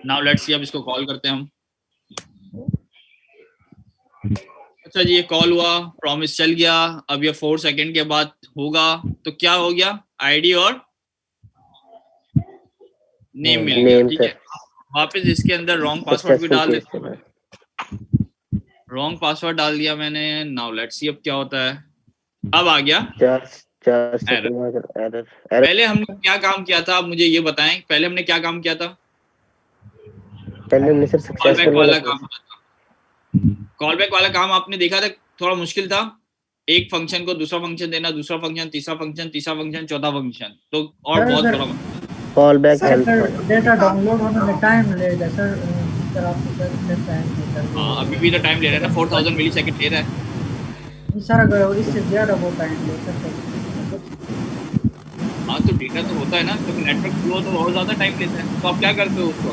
नाउ लेट्स सी, अब इसको कॉल करते हैं हम। अच्छा जी, ये कॉल हुआ, प्रॉमिस चल गया। अब ये 4 सेकंड के बाद होगा, तो क्या हो गया? आईडी और नेम मिल गया, ठीक है। वापस इसके अंदर रॉन्ग पासवर्ड भी डाल देते हैं। रॉन्ग पासवर्ड डाल दिया मैंने। नाउ लेट्स सी अब क्या होता है। अब आ गया एरर। पहले हमने क्या काम किया था, आप मुझे ये बताएं, पहले हमने क्या काम किया था? पहले हमने सर सक्सेसफुल वाला काम किया था। कॉल बैक वाला काम आपने देखा था, थोड़ा मुश्किल था। एक फंक्शन को दूसरा फंक्शन देना, दूसरा फंक्शन, तीसरा फंक्शन, चौथा फंक्शन, तो और बहुत बड़ा call back help. Data download होने में टाइम लगेगा सर। अभी भी तो टाइम ले रहा है ना, 4000 मिलीसेकंड ले रहा है सर। अगर इससे ज्यादा वो टाइम ले सकते। हाँ तो डेटा तो होता है ना, तो नेटवर्क फ्लो तो बहुत ज्यादा टाइम लेता है। तो आप क्या करते हो उसको?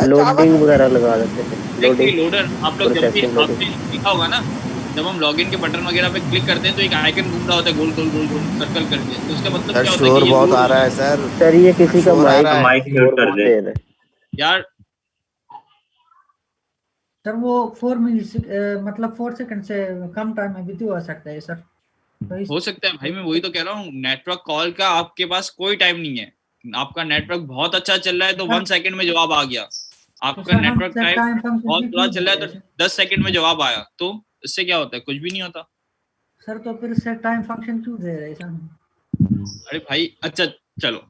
लोडिंग वगैरह लगा देते हैं। लोडर आप लोग जब भी आपने देखा होगा ना, जब हम लॉगिन के बटन वगैरह पे क्लिक करते हैं तो एक आइकन घूम रहा होता है गोल गोल गोल गोल सर्कल करके। तो उसका मतलब क्या होता है? शोर बहुत आ रहा है सर। सर ये किसी का माइक म्यूट कर दे यार। सर वो 4 मतलब 4 सेकंड से कम टाइम में भी हो सकता है सर। तो हो सकता है भाई, मैं वही तो कह रहा हूँ। नेटवर्क कॉल का आपके पास कोई टाइम नहीं है। आपका नेटवर्क बहुत अच्छा चल रहा है तो 1 सेकंड में जवाब आ गया। आपका नेटवर्क टाइम बहुत बुरा चल रहा है तो 10 सेकंड में जवाब आया। तो इससे क्या होता है? कुछ भी नहीं होता सर। तो फिर सेट टाइम फंक्शन क्यों दे रहे हैं सर? अरे भाई अच्छा चलो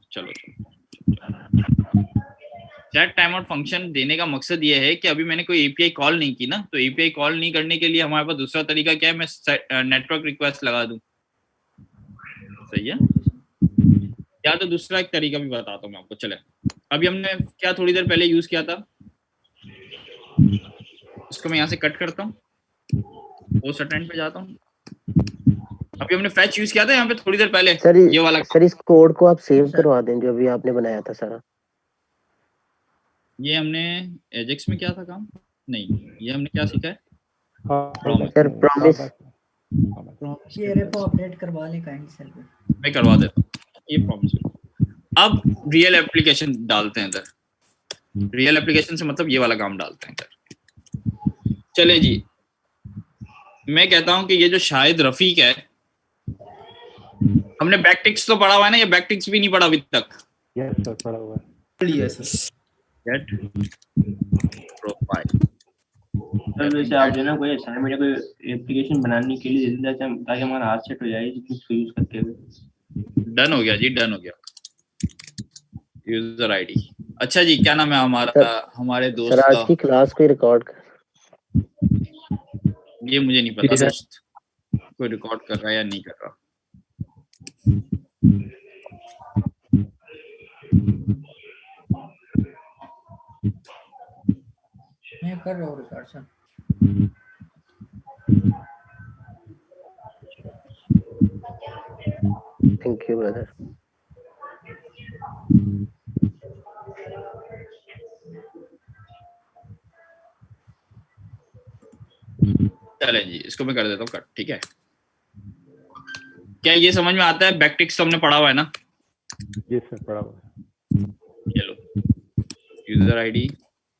सेट टाइम आउट फंक्शन देने का मकसद ये है कि अभी मैंने कोई एपीआई कॉल नहीं की ना, तो एपीआई कॉल नहीं करने के लिए हमारे पास दूसरा तरीका क्या है? मैं नेटवर्क रिक्वेस्ट लगा दूं। सही है। या तो दूसरा एक तरीका भी बताता हूँ मैं आपको। चले, अभी हमने क्या थोड़ी देर पहले यूज किया था, इसको मैं यहाँ से कट करता हूँ, पोस्ट अटेंड पे जाता हूँ। अभी हमने फैच यूज किया था यहाँ पे थोड़ी देर पहले, सर ये वाला। सर इस कोड को आप सेव करवा दें जो अभी आपने बनाया था सारा। ये हमने एजेक्स में किया था काम, नहीं ये हमने क्या सीखा है, सर प्रॉमिस। ये रेपो अपडेट करवा ले काइंड सेल पे, मैं करवा देता हूँ ये प्रॉमिस। अब रियल एप्लीकेशन डालते हैं इधर। रियल एप्लीकेशन से मतलब ये वाला काम डालते हैं इधर। चले जी, मैं कहता हूँ कि ये जो शाहिद रफीक है, हमने बैकटिक्स तो पढ़ा हुआ है ना, ये बैकटिक्स भी नहीं पढ़ा अभी तक। यस सर, पढ़ा हुआ है। Yes sir. Get profile. Sir वैसे आप जो ना कोई असाइनमेंट या कोई एप्लीकेशन बनाने के लिए दे दें ताकि हमारा हाथ सेट हो जाए इसको यूज करते हुए। डन हो गया जी, डन हो गया। User ID. अच्छा जी, क्या नाम है हमारा, हमारे दोस्त सर आज का? की क्लास को रिकॉर्ड कर। ये मुझे नहीं पता दोस्त कोई रिकॉर्ड कर रहा है या नहीं कर रहा। मैं कर रहा हूँ record sir. Thank you brother. चले जी, इसको मैं कर देता हूँ कट, ठीक है। क्या ये समझ में आता है? बैकटिक्स तो हमने पढ़ा हुआ है ना? जी सर, पढ़ा हुआ है। चलो, यूजर आईडी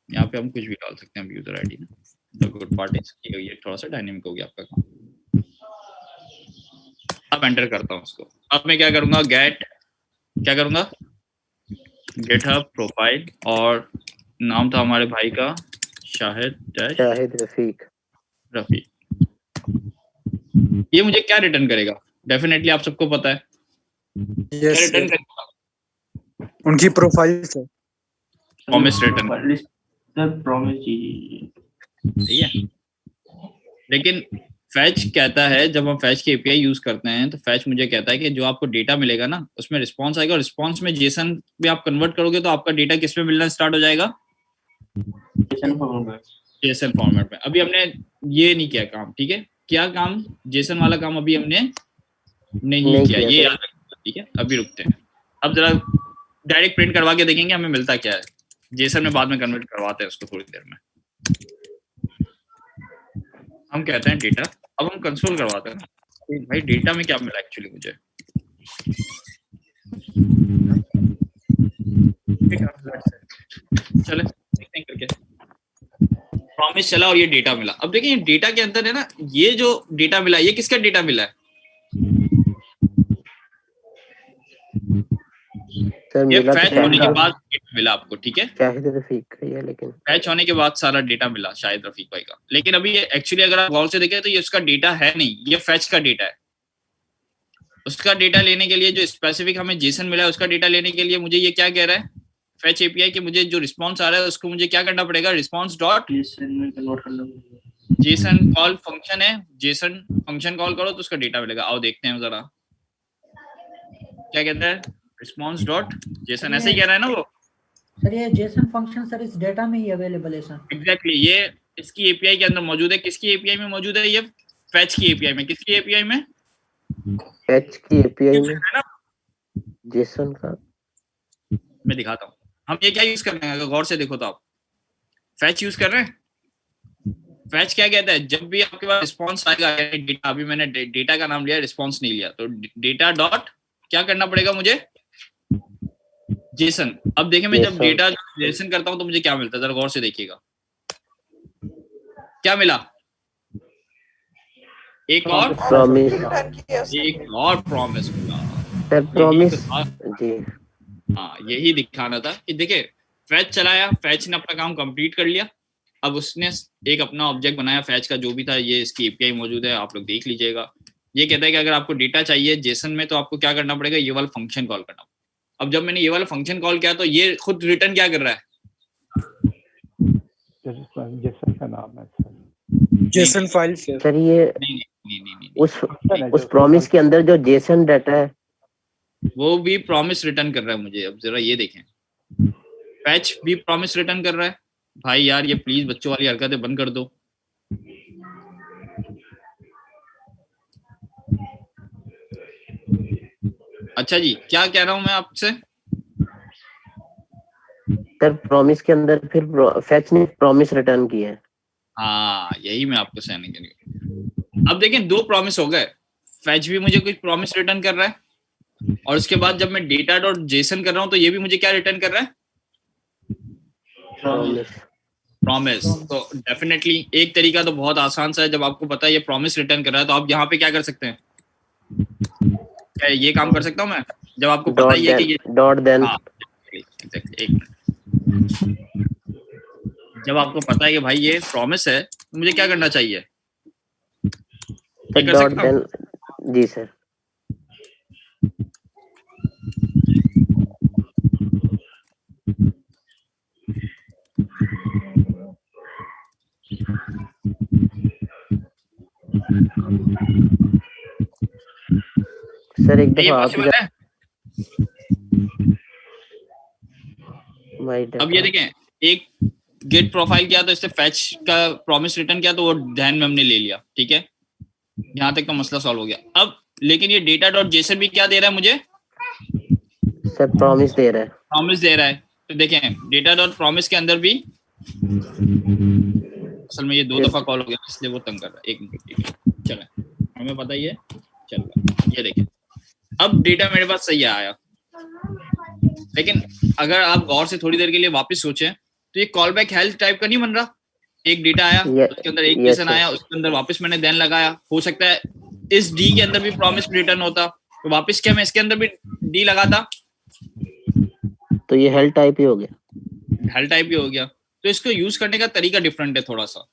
यहाँ पे हम कुछ भी डाल सकते हैं। यूजर आईडी ना, द गुड पार्ट इज ये थोड़ा सा डायनेमिक हो गया आपका काम। अब एंटर करता हूँ उसको। अब मैं क्या करूंगा, गेट क्या करूंगा, गेटहब प्रोफाइल, और नाम था हमारे भाई का शाहिद रफीक। ये मुझे क्या रिटर्न करेगा? डेफिनेटली आप सबको पता है क्या यस रिटर्न सर, करेगा? उनकी प्रोफाइल से प्रॉमिस रिटर्न, सर प्रॉमिस जी, सही है। लेकिन फैच कहता है, जब हम फैच की एपीआई यूज करते हैं तो फैच मुझे कहता है कि जो आपको डेटा मिलेगा ना उसमें रिस्पांस आएगा, और रिस्पांस में जेसन भी आप कन्वर्ट करोगे तो आपका डेटा किस में मिलना स्टार्ट हो जाएगा? जेसन फॉर्मेट में। अभी हमने ये नहीं किया काम, ठीक है। क्या काम? जेसन वाला काम अभी हमने नहीं किया, ये याद रखना, ठीक है। अभी रुकते हैं, अब जरा डायरेक्ट प्रिंट करवा के देखेंगे हमें मिलता क्या है। जेसन में बाद में कन्वर्ट करवाते हैं उसको थोड़ी देर में। हम कहते हैं डेटा, अब हम कंसोल करवाते हैं ना भाई, डेटा में क्या मिला एक्चुअली मुझे। चले देखते हैं करके। प्रॉमिस चला और ये डेटा मिला। अब देखिए डेटा के अंदर है ना, ये जो डेटा मिला ये किसका डेटा मिला है? ये फैच होने के बाद मिला आपको, ठीक है। शाहिद रफीक का ये, लेकिन फैच होने के बाद सारा डेटा मिला शाहिद रफीक भाई का। लेकिन अभी ये एक्चुअली अगर आप गौर से देखें तो ये उसका डेटा है नहीं, ये फैच का डेटा है। उसका डेटा लेने के लिए जो स्पेसिफिक हमें जेसन मिला है, उसका डेटा लेने के लिए मुझे ये क्या कह रहा है फैच एपीआई कि मुझे जो रिस्पांस आ रहा है उसको मुझे क्या करना पड़ेगा, response dot JSON call function है, जेसन फंक्शन कॉल करो तो उसका डेटा मिलेगा। आओ देखते हैं जरा क्या कहता है, रिस्पांस डॉट जेसन, ऐसे ही कह रहा है ना वो। सर ये जेसन फंक्शन सर इस डेटा में ही अवेलेबल है सर। एग्जैक्टली, ये इसकी एपीआई के अंदर मौजूद है। किसकी एपीआई में मौजूद है? ये फैच की एपीआई में। किसकी एपीआई में? फैच की एपीआई में जेसन का। मैं दिखाता हूँ हम ये क्या यूज कर रहे हैं। अगर गौर से देखो तो आप फैच यूज कर रहे हैं। फैच क्या कहता है, जब भी आपके पास रिस्पांस आएगा, डेटा, अभी मैंने डेटा का नाम लिया, रिस्पांस नहीं लिया, तो डेटा डॉट क्या करना पड़ेगा मुझे, जेसन। अब देखिए मैं जब डेटा जेसन करता हूं तो मुझे क्या मिलता है, जरा गौर से देखिएगा। क्या मिला? एक और प्रॉमिस, एक और प्रॉमिस मिला। सर प्रॉमिस जी, हाँ यही दिखाना था कि देखिए फैच चलाया, फैच ने अपना काम कंप्लीट कर लिया। अब उसने एक अपना ऑब्जेक्ट बनाया फैच का, जो भी था, ये इसकी एपीआई मौजूद है, आप लोग देख लीजिएगा। ये कहता है कि अगर आपको डेटा चाहिए जेसन में तो आपको क्या करना पड़ेगा, ये वाला फंक्शन कॉल करना। अब जब मैंने ये वाला फंक्शन कॉल किया तो ये खुद रिटर्न क्या कर रहा है, जेसन का नाम है सर, जेसन फाइल से। सर ये नहीं, उस प्रॉमिस के अंदर जो जेसन डाटा है वो भी प्रॉमिस रिटर्न कर रहा है मुझे। अब जरा ये देखें, फैच भी प्रॉमिस रिटर्न कर रहा है। भाई यार ये प्लीज बच्चों वाली हरकतें बंद कर दो। अच्छा जी, क्या कह रहा हूं मैं आपसे? सर प्रॉमिस के अंदर फिर फैच ने प्रॉमिस रिटर्न किया है। हाँ यही मैं आपको कहने के लिए। अब देखें दो प्रॉमिस हो गए, फैच भी मुझे कुछ प्रॉमिस रिटर्न कर रहा है और उसके बाद जब मैं डेटा डॉट जेसन कर रहा हूं तो ये भी मुझे क्या रिटर्न कर रहा है? प्रॉमिस। तो डेफिनेटली एक तरीका तो बहुत आसान सा है, जब आपको पता है ये प्रॉमिस रिटर्न कर रहा है तो आप यहाँ पे क्या कर सकते हैं? क्या ये काम कर सकता हूँ मैं? जब आपको पता ही है कि ये डॉट देन, हाँ एक मिनट, जब आपको पता है कि भाई ये प्रॉमिस है तो मुझे क्या करना चाहिए? ये कर डॉट सकता हूँ? देन। जी सर। सर एक ये दफा आप पॉसिबल है? अब ये देखें, एक गेट प्रोफाइल किया तो इससे फैच का प्रॉमिस रिटर्न किया तो वो ध्यान में हमने ले लिया, ठीक है, यहाँ तक तो मसला सॉल्व हो गया। अब लेकिन ये डेटा डॉट जेसन भी क्या दे रहा है मुझे? सर प्रॉमिस दे रहा है। प्रॉमिस दे रहा है। तो देखें डेटा डॉट प्रॉमिस के अंदर भी, असल में ये दो दफा कॉल हो गया इसलिए वो तंग कर रहा है। एक मिनट चले, हमें पता ही है, चल रहा। ये देखें अब डेटा मेरे पास सही आया, लेकिन अगर आप गौर से थोड़ी देर के लिए वापस सोचें तो ये कॉल बैक हेल्थ टाइप का नहीं बन रहा। एक डेटा आया उसके अंदर एक जेसन आया, उसके अंदर वापस मैंने देन लगाया। हो सकता है इस डी के अंदर भी प्रॉमिस रिटर्न होता तो वापस क्या मैं इसके अंदर भी डी लगाता, तो ये हेल्थ टाइप ही हो गया। हेल्थ टाइप ही हो गया। तो इसको यूज करने का तरीका डिफरेंट है थोड़ा सा।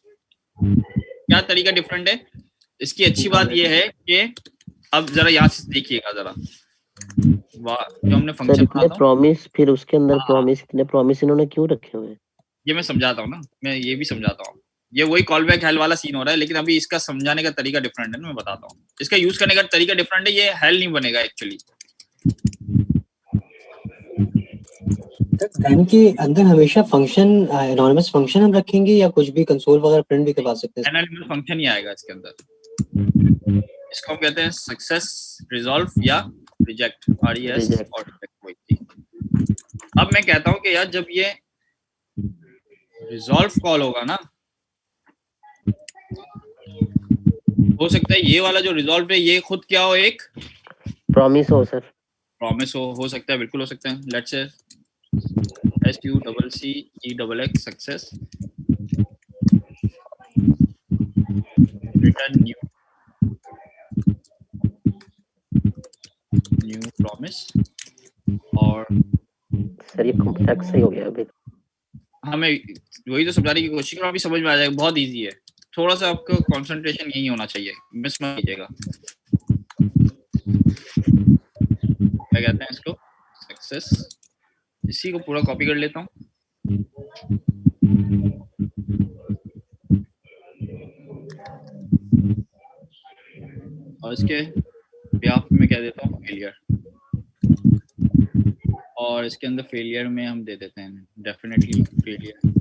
क्या तरीका डिफरेंट है? इसकी अच्छी बात ये है कि अब जरा यहाँ से देखिएगा जरा, जो हमने फंक्शन इतने प्रॉमिस, फिर उसके अंदर प्रॉमिस, इतने प्रॉमिस इन्होंने क्यों रखे हुए हैं? ये मैं समझाता हूँ ना, मैं ये भी समझाता हूँ। ये वही कॉल बैक हेल वाला सीन हो रहा है, लेकिन अभी इसका समझाने का तरीका डिफरेंट है ना, मैं बताता हूँ। इसका यूज करने का तरीका डिफरेंट है, ये हेल नहीं बनेगा एक्चुअली। देन के अंदर हमेशा फंक्शन एनोनिमस फंक्शन हम रखेंगे या कुछ भी कंसोल वगैरह प्रिंट भी करवा सकते हैं? एनोनिमस फंक्शन ही आएगा इसके अंदर। इसको हम कहते हैं सक्सेस रिजॉल्व या रिजेक्ट, RES और रिजेक्ट। अब मैं कहता हूँ कि यार जब ये रिजॉल्व कॉल होगा ना, हो सकता है ये वाला जो रिजॉल्व है ये खुद क्या हो, एक प्रॉमिस हो सर। प्रॉमिस हो सकता है, बिल्कुल हो सकता है। Let's say SUCCEXX success return new promise. और सर ये कॉम्प्लेक्स ही हो गया अभी। हमें वही तो समझाने की कोशिश करो, अभी समझ में आ जाएगा, बहुत इजी है। थोड़ा सा आपको कंसंट्रेशन यही होना चाहिए, मिस मत कीजिएगा। क्या कहते हैं इसको? सक्सेस। इसी को पूरा कॉपी कर लेता हूँ। और इसके ब्याफ में क्या देता हूँ? फेलियर। और इसके अंदर फेलियर में हम दे देते हैं डेफिनेटली फेलियर।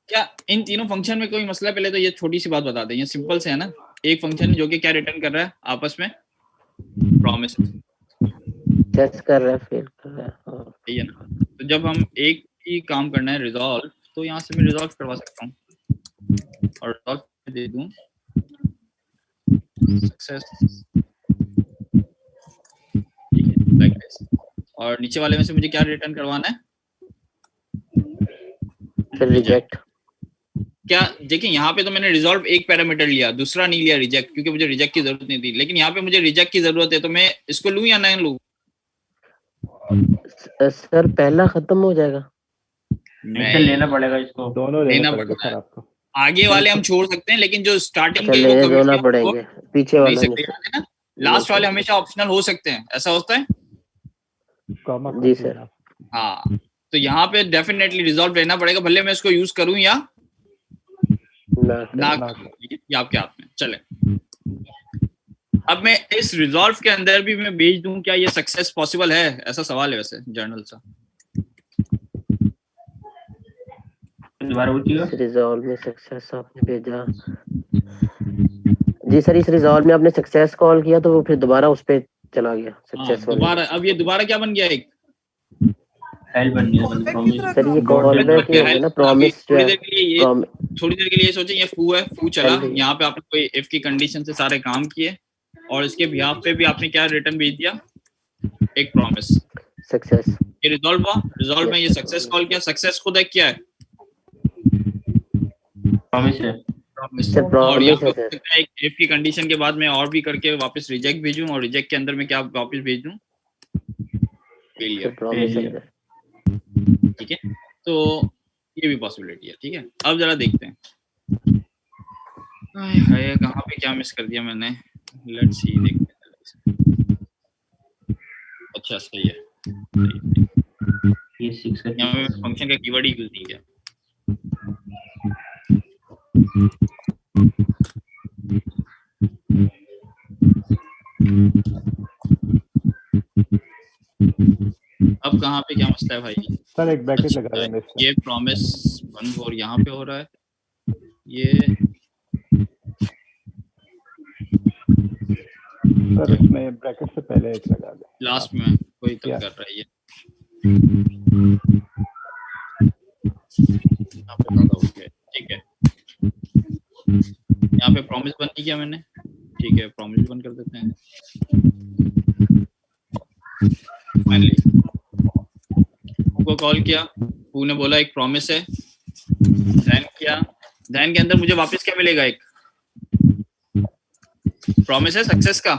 क्या इन तीनों फंक्शन में कोई मसला? पहले तो ये छोटी सी बात बता दें, ये सिंपल से है ना। एक फंक्शन जो कि क्या रिटर्न कर रहा है आपस में? प्रॉमिस टेस्ट कर रहा है, फेल कर रहा है, सही है ना। तो जब हम एक ही काम करना है रिजॉल्व, तो यहाँ से मैं रिजॉल्व करवा सकता हूँ और रिजॉल्व दे दूँ सक्सेस, ठीक है, लाइक दिस। और नीचे वाले में से मुझे क्या रिटर्न करवाना है? रिजेक्ट। क्या देखिए यहाँ पे तो मैंने रिजॉल्व एक पैरामीटर लिया, दूसरा नहीं लिया रिजेक्ट, क्योंकि मुझे रिजेक्ट की जरूरत नहीं थी। लेकिन यहाँ पे मुझे रिजेक्ट की जरूरत है, तो मैं इसको लूँ या नहीं लूँ? सर पहला खत्म हो जाएगा। नहीं लेना पड़ेगा इसको, दोनों लेना पड़ेगा सर आपको। आगे वाले हम छोड़ सकते हैं, लेकिन जो स्टार्टिंग के लेने दोना पड़ेंगे, पीछे वाला नहीं सकते ना। लास्ट वाले हमेशा ऑप्शनल हो सकते हैं, ऐसा होता है। जी सर। हाँ, तो यहाँ पे डेफिनेटली रिजॉल्व लेना पड़ेगा, भले मैं इसको यूज करूँ या ना करूँ, ये आपके हाथ में। चले अब मैं इस रिजॉल्व के अंदर भी मैं भेज दूं, क्या ये सक्सेस पॉसिबल है? ऐसा सवाल है वैसे जर्नल सा। दोबारा पूछिएगा। रिजॉल्व में सक्सेस आपने भेजा जी सर, इस रिजॉल्व में आपने सक्सेस कॉल किया तो वो फिर दोबारा उस पे चला गया सक्सेस वाले। दोबारा अब ये दोबारा क्या बन गया? एक फाइल बन गया, प्रॉमिस। सर ये कॉल बैक ही होगा ना, प्रॉमिस जो थोड़ी है। देर के लिए थोड़ी देर के लिए सोचें ये फू है, फू चला, यहाँ पे आपने कोई इफ की कंडीशन से सारे काम किए और इसके बिहाफ पे भी आपने क्या रिटर्न भेज दिया? एक प्रॉमिस, सक्सेस। ये रिजॉल्व हुआ, रिजॉल्व में ये सक्सेस कॉल किया। सक्सेस खुद एक क्या है? प्रॉमिस है। सर और प्रॉमिस यहाँ है पे सर। एक इफ की कंडीशन के बाद मैं और भी करके वापस रिजेक्ट भेजूं और रिजेक्ट के अंदर में क्या वापस भेज दूं? फेलियर। प्रॉमिस है सर। ठीक है, तो ये भी पॉसिबिलिटी है। ठीक है, अब जरा देखते हैं हाय कहाँ पे क्या मिस कर दिया मैंने। लेट्स सी, देखते हैं। अच्छा सही है, ये 6 का यहाँ पे फंक्शन का कीवर्ड ही यूज नहीं किया। अब कहाँ पे क्या मसला है भाई? सर एक ब्रैकेट लगा देंगे इसका। ये प्रॉमिस बंद और यहाँ पे हो रहा है ये। सर इसमें ब्रैकेट से पहले एक लगा दें। लास्ट में कोई तक कर रहा है ये। यहाँ पे ज्यादा हो गया, ठीक है। यहाँ पे प्रॉमिस बंद नहीं किया मैंने, ठीक है, प्रॉमिस बंद कर देते हैं। फाइनली को कॉल किया, पू ने बोला एक प्रॉमिस है, ध्यान किया, ध्यान के अंदर मुझे वापस क्या मिलेगा? एक प्रॉमिस है सक्सेस का,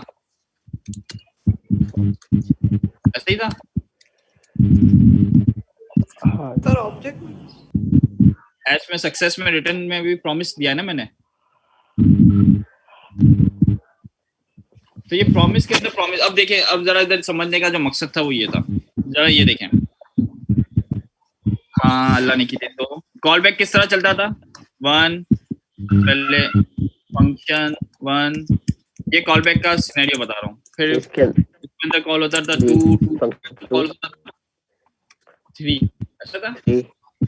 ऐसा ही था। सर ऑब्जेक्ट एस में सक्सेस में रिटर्न में भी प्रॉमिस दिया ना मैंने। तो ये प्रॉमिस के अंदर प्रॉमिस, अब देखिए, अब जरा इधर समझने का जो मकसद था वो ये था, जरा ये देखें। हाँ अल्लाह ने की दे। तो कॉल बैक किस तरह चलता था? 1 पहले फंक्शन 1, ये कॉल बैक का सिनेरियो बता रहा हूँ। फिर इसके अंदर कॉल होता था 2 कॉल होता था 3, ऐसा था।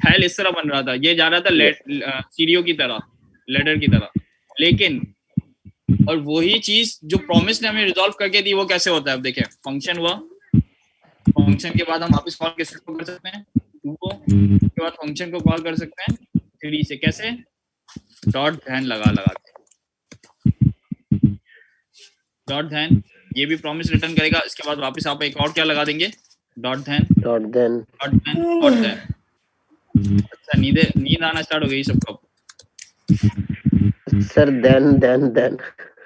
हैल इस तरह बन रहा था, ये जा रहा था सीरियो की तरह, लेडर की तरह। लेकिन और वही चीज जो प्रॉमिस ने हमें रिजॉल्व करके दी वो कैसे होता है? अब देखें, फंक्शन हुआ, फंक्शन के बाद हम वापस कॉल किसको कर सकते हैं? 2 को, उसके बाद फंक्शन को कॉल कर सकते हैं 3 से। कैसे? डॉट ध्यान लगा के। डॉट ध्यान, ये भी प्रॉमिस रिटर्न करेगा। इसके बाद वापस आप एक और क्या लगा देंगे? डॉट ध्यान, डॉट ध्यान, डॉट ध्यान, डॉट ध्यान। अच्छा, नींद आना स्टार्ट हो गई सबको सर। देन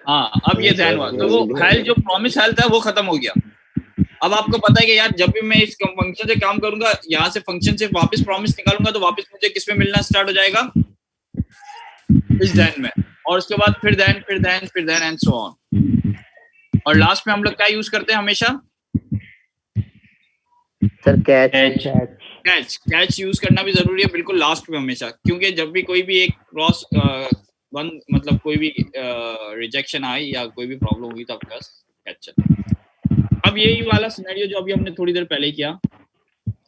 हाँ, अब ये ध्यान हुआ। तो वो हैल जो प्रॉमिस हैल था वो खत्म हो गया। अब आपको पता है कि यार जब भी मैं इस फंक्शन से काम करूंगा, यहाँ से फंक्शन से वापस प्रॉमिस निकालूंगा तो वापस मुझे किस में मिलना स्टार्ट हो जाएगा? इस दैन में। और उसके बाद फिर दैन एंड सो ऑन। और लास्ट में हम लोग क्या यूज करते हैं हमेशा? सर कैच यूज करना भी जरूरी है, बिल्कुल लास्ट में हमेशा। क्योंकि जब भी कोई भी एक क्रॉस बंद, मतलब कोई भी रिजेक्शन आए या कोई भी प्रॉब्लम हुई तो आपके पास कैच है। अब यही वाला सिनेरियो जो अभी हमने थोड़ी देर पहले किया,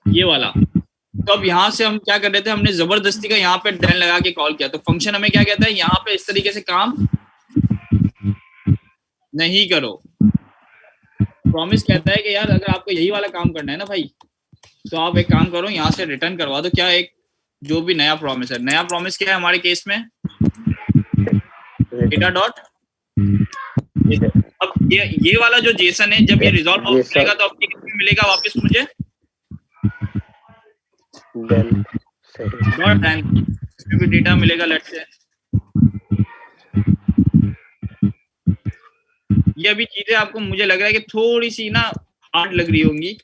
ये वाला। तो अब यहाँ से हम क्या कर रहे थे? हमने जबरदस्ती का यहाँ पे देन लगा के कॉल किया। तो फंक्शन हमें क्या कहता है? यहाँ पे इस तरीके से काम नहीं करो। प्रॉमिस कहता है कि यार अगर आपको यही वाला काम करना है ना भाई, तो आप एक काम करो, यहाँ से रिटर्न करवा दो। क्या? एक जो भी नया प्रॉमिस है। नया प्रॉमिस क्या है हमारे केस में? Data dot. अब ये वाला जो जेसन है, जब ये रिजॉल्व हो जाएगा तो अब कितने मिलेगा वापस मुझे? डॉट दैन, इसमें भी डेटा मिलेगा। लेट्स से ये अभी चीजें आपको मुझे लग रहा है कि थोड़ी सी ना हार्ड लग रही होंगी,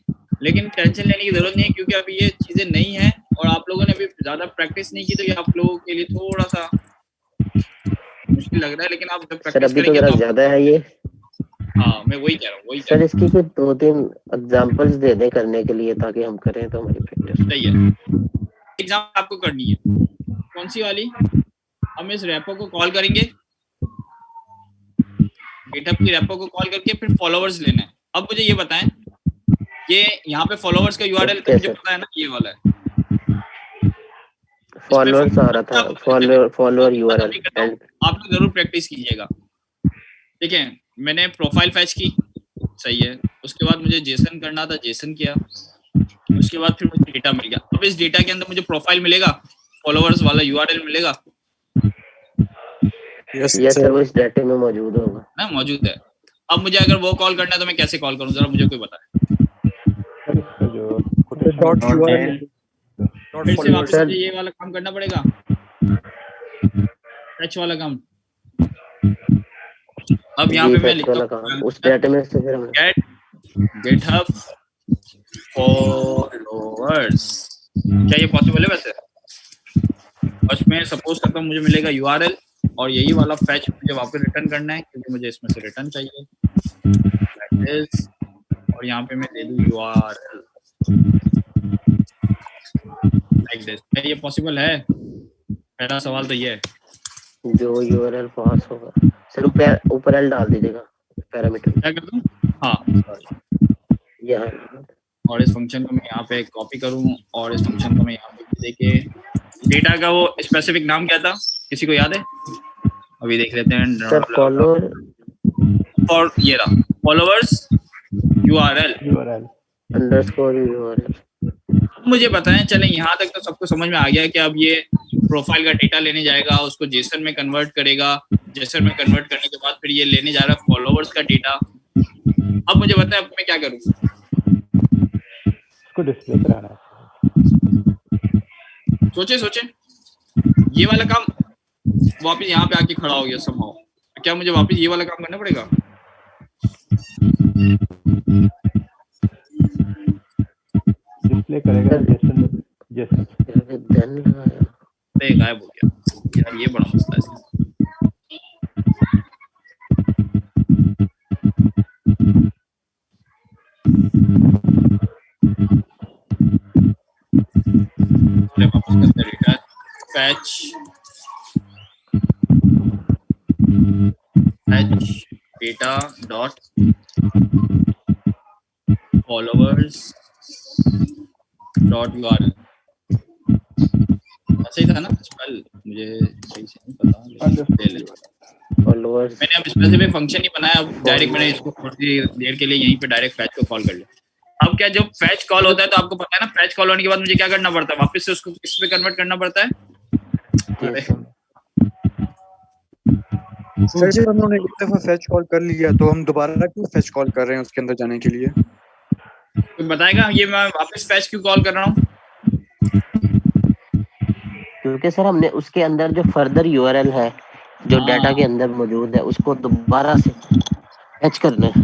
लेकिन टेंशन लेने की जरूरत नहीं है, क्योंकि अभी ये चीजें नहीं है और आप लोगों ने अभी ज्यादा प्रैक्टिस नहीं की, तो ये आप लोगों के लिए थोड़ा सा मुश्किल लग रहा है। लेकिन आप जब प्रैक्टिस करेंगे तो ज्यादा है ये। हाँ, मैं वही कह रहा हूँ, सर इसकी कुछ 2-3 एग्जांपल्स दे दें करने के लिए, ताकि हम करें तो हमारी प्रैक्टिस सही है। एग्जाम आपको करनी है, कौन सी वाली? हम इस रैपो को कॉल करेंगे गिटहब की रेपो को कॉल करके फिर फॉलोवर्स लेना है। अब मुझे ये बताएं कि यहाँ पे फॉलोवर्स का यूआरएल तो मुझे पता है ना, ये वाला है। फॉलोअर्स आ रहा था, फॉलोअर यूआरएल। आप लोग जरूर प्रैक्टिस कीजिएगा। ठीक है, मैंने प्रोफाइल फैच की, सही है। उसके बाद मुझे जेसन करना था, जेसन किया। उसके बाद फिर मुझे डेटा मिल गया। अब इस डेटा के अंदर मुझे प्रोफाइल मिलेगा, फॉलोवर्स वाला यूआरएल मिलेगा। यस सर, वो इस डाटा में मौजूद होगा ना, मौजूद है। अब मुझे अगर वो कॉल करना है तो मैं कैसे कॉल करूं, जरा मुझे कोई बताए। फिर से वापस मुझे ये वाला काम करना पड़ेगा, फैच वाला काम। अब यहाँ पे मैं लिखता हूँ उस डाटा में से फिर गेट गिटहब फॉलोवर्स। क्या ये पॉसिबल है वैसे? बस मैं सपोज करता हूँ मुझे मिलेगा यूआरएल और यही वाला फैच मुझे वापस रिटर्न करना है, क्योंकि मुझे इसमें से रिटर्न चाहिए। और यहाँ पे मैं दे दूँ यूआरएल लाइक दिस। क्या ये पॉसिबल है? पहला सवाल तो ये है। जो यूआरएल पास होगा सर ऊपर एल डाल दीजिएगा पैरामीटर। क्या कर दूं? हाँ, यहाँ। और इस फंक्शन को मैं यहाँ पे कॉपी करूँ और इस फंक्शन को मैं यहाँ पे देके डेटा का वो स्पेसिफिक नाम क्या था, किसी को याद है? अभी देख लेते हैं सर। फॉलोअर और ये रहा फॉलोवर्स यूआरएल अंडरस्कोर यूआरएल। मुझे बताएं, चलें यहाँ तक तो सबको समझ में आ गया कि अब ये प्रोफाइल का डेटा लेने जाएगा, उसको जेसन में कन्वर्ट करेगा। जेसन में कन्वर्ट करने के बाद फिर ये लेने जा रहा है फॉलोवर्स का डेटा। अब मुझे बताएं अब मैं क्या करूँ? इसको डिस्प्ले कराना है। सोचे ये वाला काम वापस यहाँ पे आके खड़ा हो गया समहाउ। क्या मुझे वापस ये वाला काम करना पड़ेगा? डिस्प्ले करेगा जेसन देन गायब हो गया यार, ये बड़ा मसला है। वापस करते हैं data fetch data dot followers dot URL. सही था ना स्पेल? मुझे सही से नहीं पता। फॉलोवर्स मैंने अब स्पेसिफिक फंक्शन ही बनाया। अब डायरेक्ट मैंने इसको थोड़ी देर के लिए यहीं पे डायरेक्ट फैच को कॉल कर लिया। अब क्या जब फैच कॉल होता है तो आपको पता है ना, फैच कॉल होने के बाद मुझे क्या करना पड़ता है? वापस से उसको किस पे कन्वर्ट करना पड़ता है? सर जी हमने एक दफा फैच कॉल कर लिया तो हम दोबारा क्यों फैच कॉल कर रहे हैं उसके अंदर जाने के लिए? कोई बताएगा ये मैं वापस फैच क्यों कॉल कर रहा हूँ? क्योंकि सर हमने उसके अंदर जो फर्दर यूआरएल है जो डाटा के अंदर मौजूद है उसको दोबारा से फैच करना है।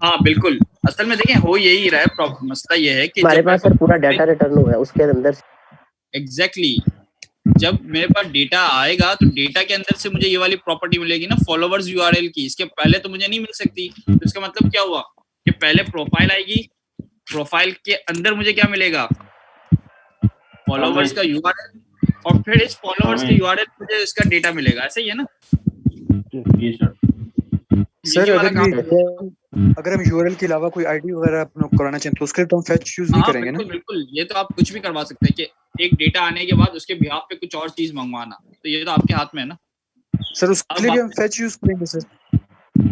हाँ बिल्कुल, असल में देखें हो यही रहा है। मसला ये है कि हमारे पास सर पूरा डाटा रिटर्न हुआ है उसके अंदर। एग्जैक्टली जब मेरे पास डेटा आएगा तो डेटा के अंदर से मुझे ये वाली प्रॉपर्टी मिलेगी ना, फॉलोवर्स यूआरएल की। इसके पहले तो मुझे नहीं मिल सकती। तो इसका मतलब क्या हुआ कि पहले प्रोफाइल आएगी, प्रोफाइल के अंदर मुझे क्या मिलेगा? फॉलोवर्स का यूआरएल, और फिर इस फॉलोवर्स के यूआरएल मुझे इसका डेटा मिलेगा। ऐसा ही है ना? सर अगर हम यूआरएल के अलावा कोई आईडी वगैरह अपना कराना चाहें तो उसके लिए तो हम फैच यूज नहीं करेंगे ना? बिल्कुल, ये तो आप कुछ भी करवा सकते हैं कि एक डेटा आने के बाद उसके बिहाफ पे कुछ और चीज मंगवाना, तो ये तो आपके हाथ में है ना सर। उसके लिए भी हम फैच यूज करेंगे सर?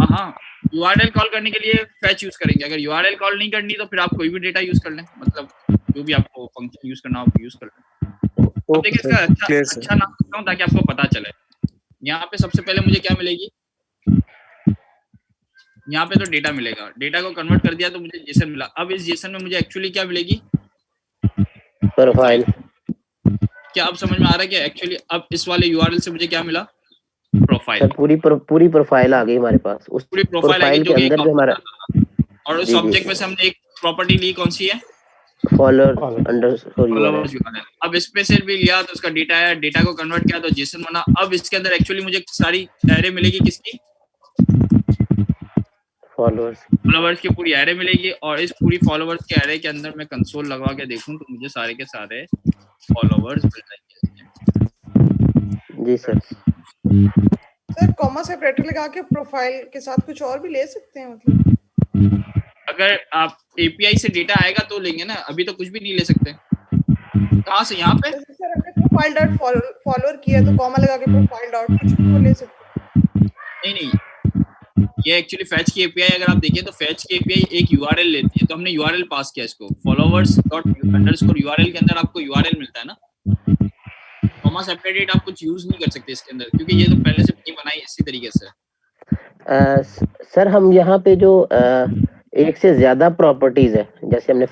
हाँ, यूआरएल कॉल करने के लिए फैच यूज करेंगे। अगर यूआरएल कॉल नहीं करनी तो फिर आप कोई भी डेटा यूज कर लें, मतलब जो भी आपको फंक्शन यूज करना हो आप यूज कर लें। अब देखिए इसका अच्छा नाम रखता हूं ताकि आपको पता चले। यहाँ पे सबसे पहले मुझे क्या मिलेगी? यहाँ पे तो डेटा मिलेगा। डेटा को कन्वर्ट कर दिया तो मुझे जेसन मिला। अब इस जेसन में मुझे एक्चुअली क्या मिलेगी? प्रोफाइल। क्या अब समझ में आ रहा है कि एक्चुअली अब इस वाले यूआरएल से मुझे क्या मिला? प्रोफाइल। पूरी प्रोफाइल आ गई हमारे पास। उस पूरी प्रोफाइल आ गई जो अंदर जो हमारा, और उस ऑब्जेक्ट में से हमने एक प्रॉपर्टी ली, कौन सी है? Follower underscore URL. अब इस पे से भी लिया तो उसका डेटा आया, डेटा को कन्वर्ट किया तो जेसन बना। अब इसके अंदर एक्चुअली मुझे सारी एरे मिलेगी, किसकी? फॉलोवर्स की पूरी एरे मिलेगी। और इस पूरी फॉलोवर्स के एरे के अंदर मैं कंसोल लगवा के देखूं तो मुझे सारे के सारे फॉलोवर्स मिल जाएंगे। जी सर। सर कॉमा सेपरेटर लगा के प्रोफाइल के साथ कुछ और भी ले सकते हैं मतलब? अगर आप एपीआई से डेटा आएगा तो लेंगे ना, अभी तो कुछ भी नहीं ले सकते। कहाँ से? यहाँ पे सर अगर प्रोफाइल डॉट फॉलोअर किया तो कॉमा लगा के प्रोफाइल डॉट कुछ भी तो ले सकते हैं। नहीं, ये एक्चुअली फैच की एपीआई अगर आप देखिए तो फैच की एपीआई एक यूआरएल लेती है, तो हमने यूआरएल पास किया इसको, followers._ यूआरएल के अंदर आपको यूआरएल मिलता है ना, कॉमा सेपरेटेड आप कुछ यूज नहीं कर सकते इसके अंदर, क्योंकि ये तो पहले से नहीं बनाई इसी तरीके से। सर हम यहाँ पे जो एक से ज्यादा प्रॉपर्टीज है, जैसे हमने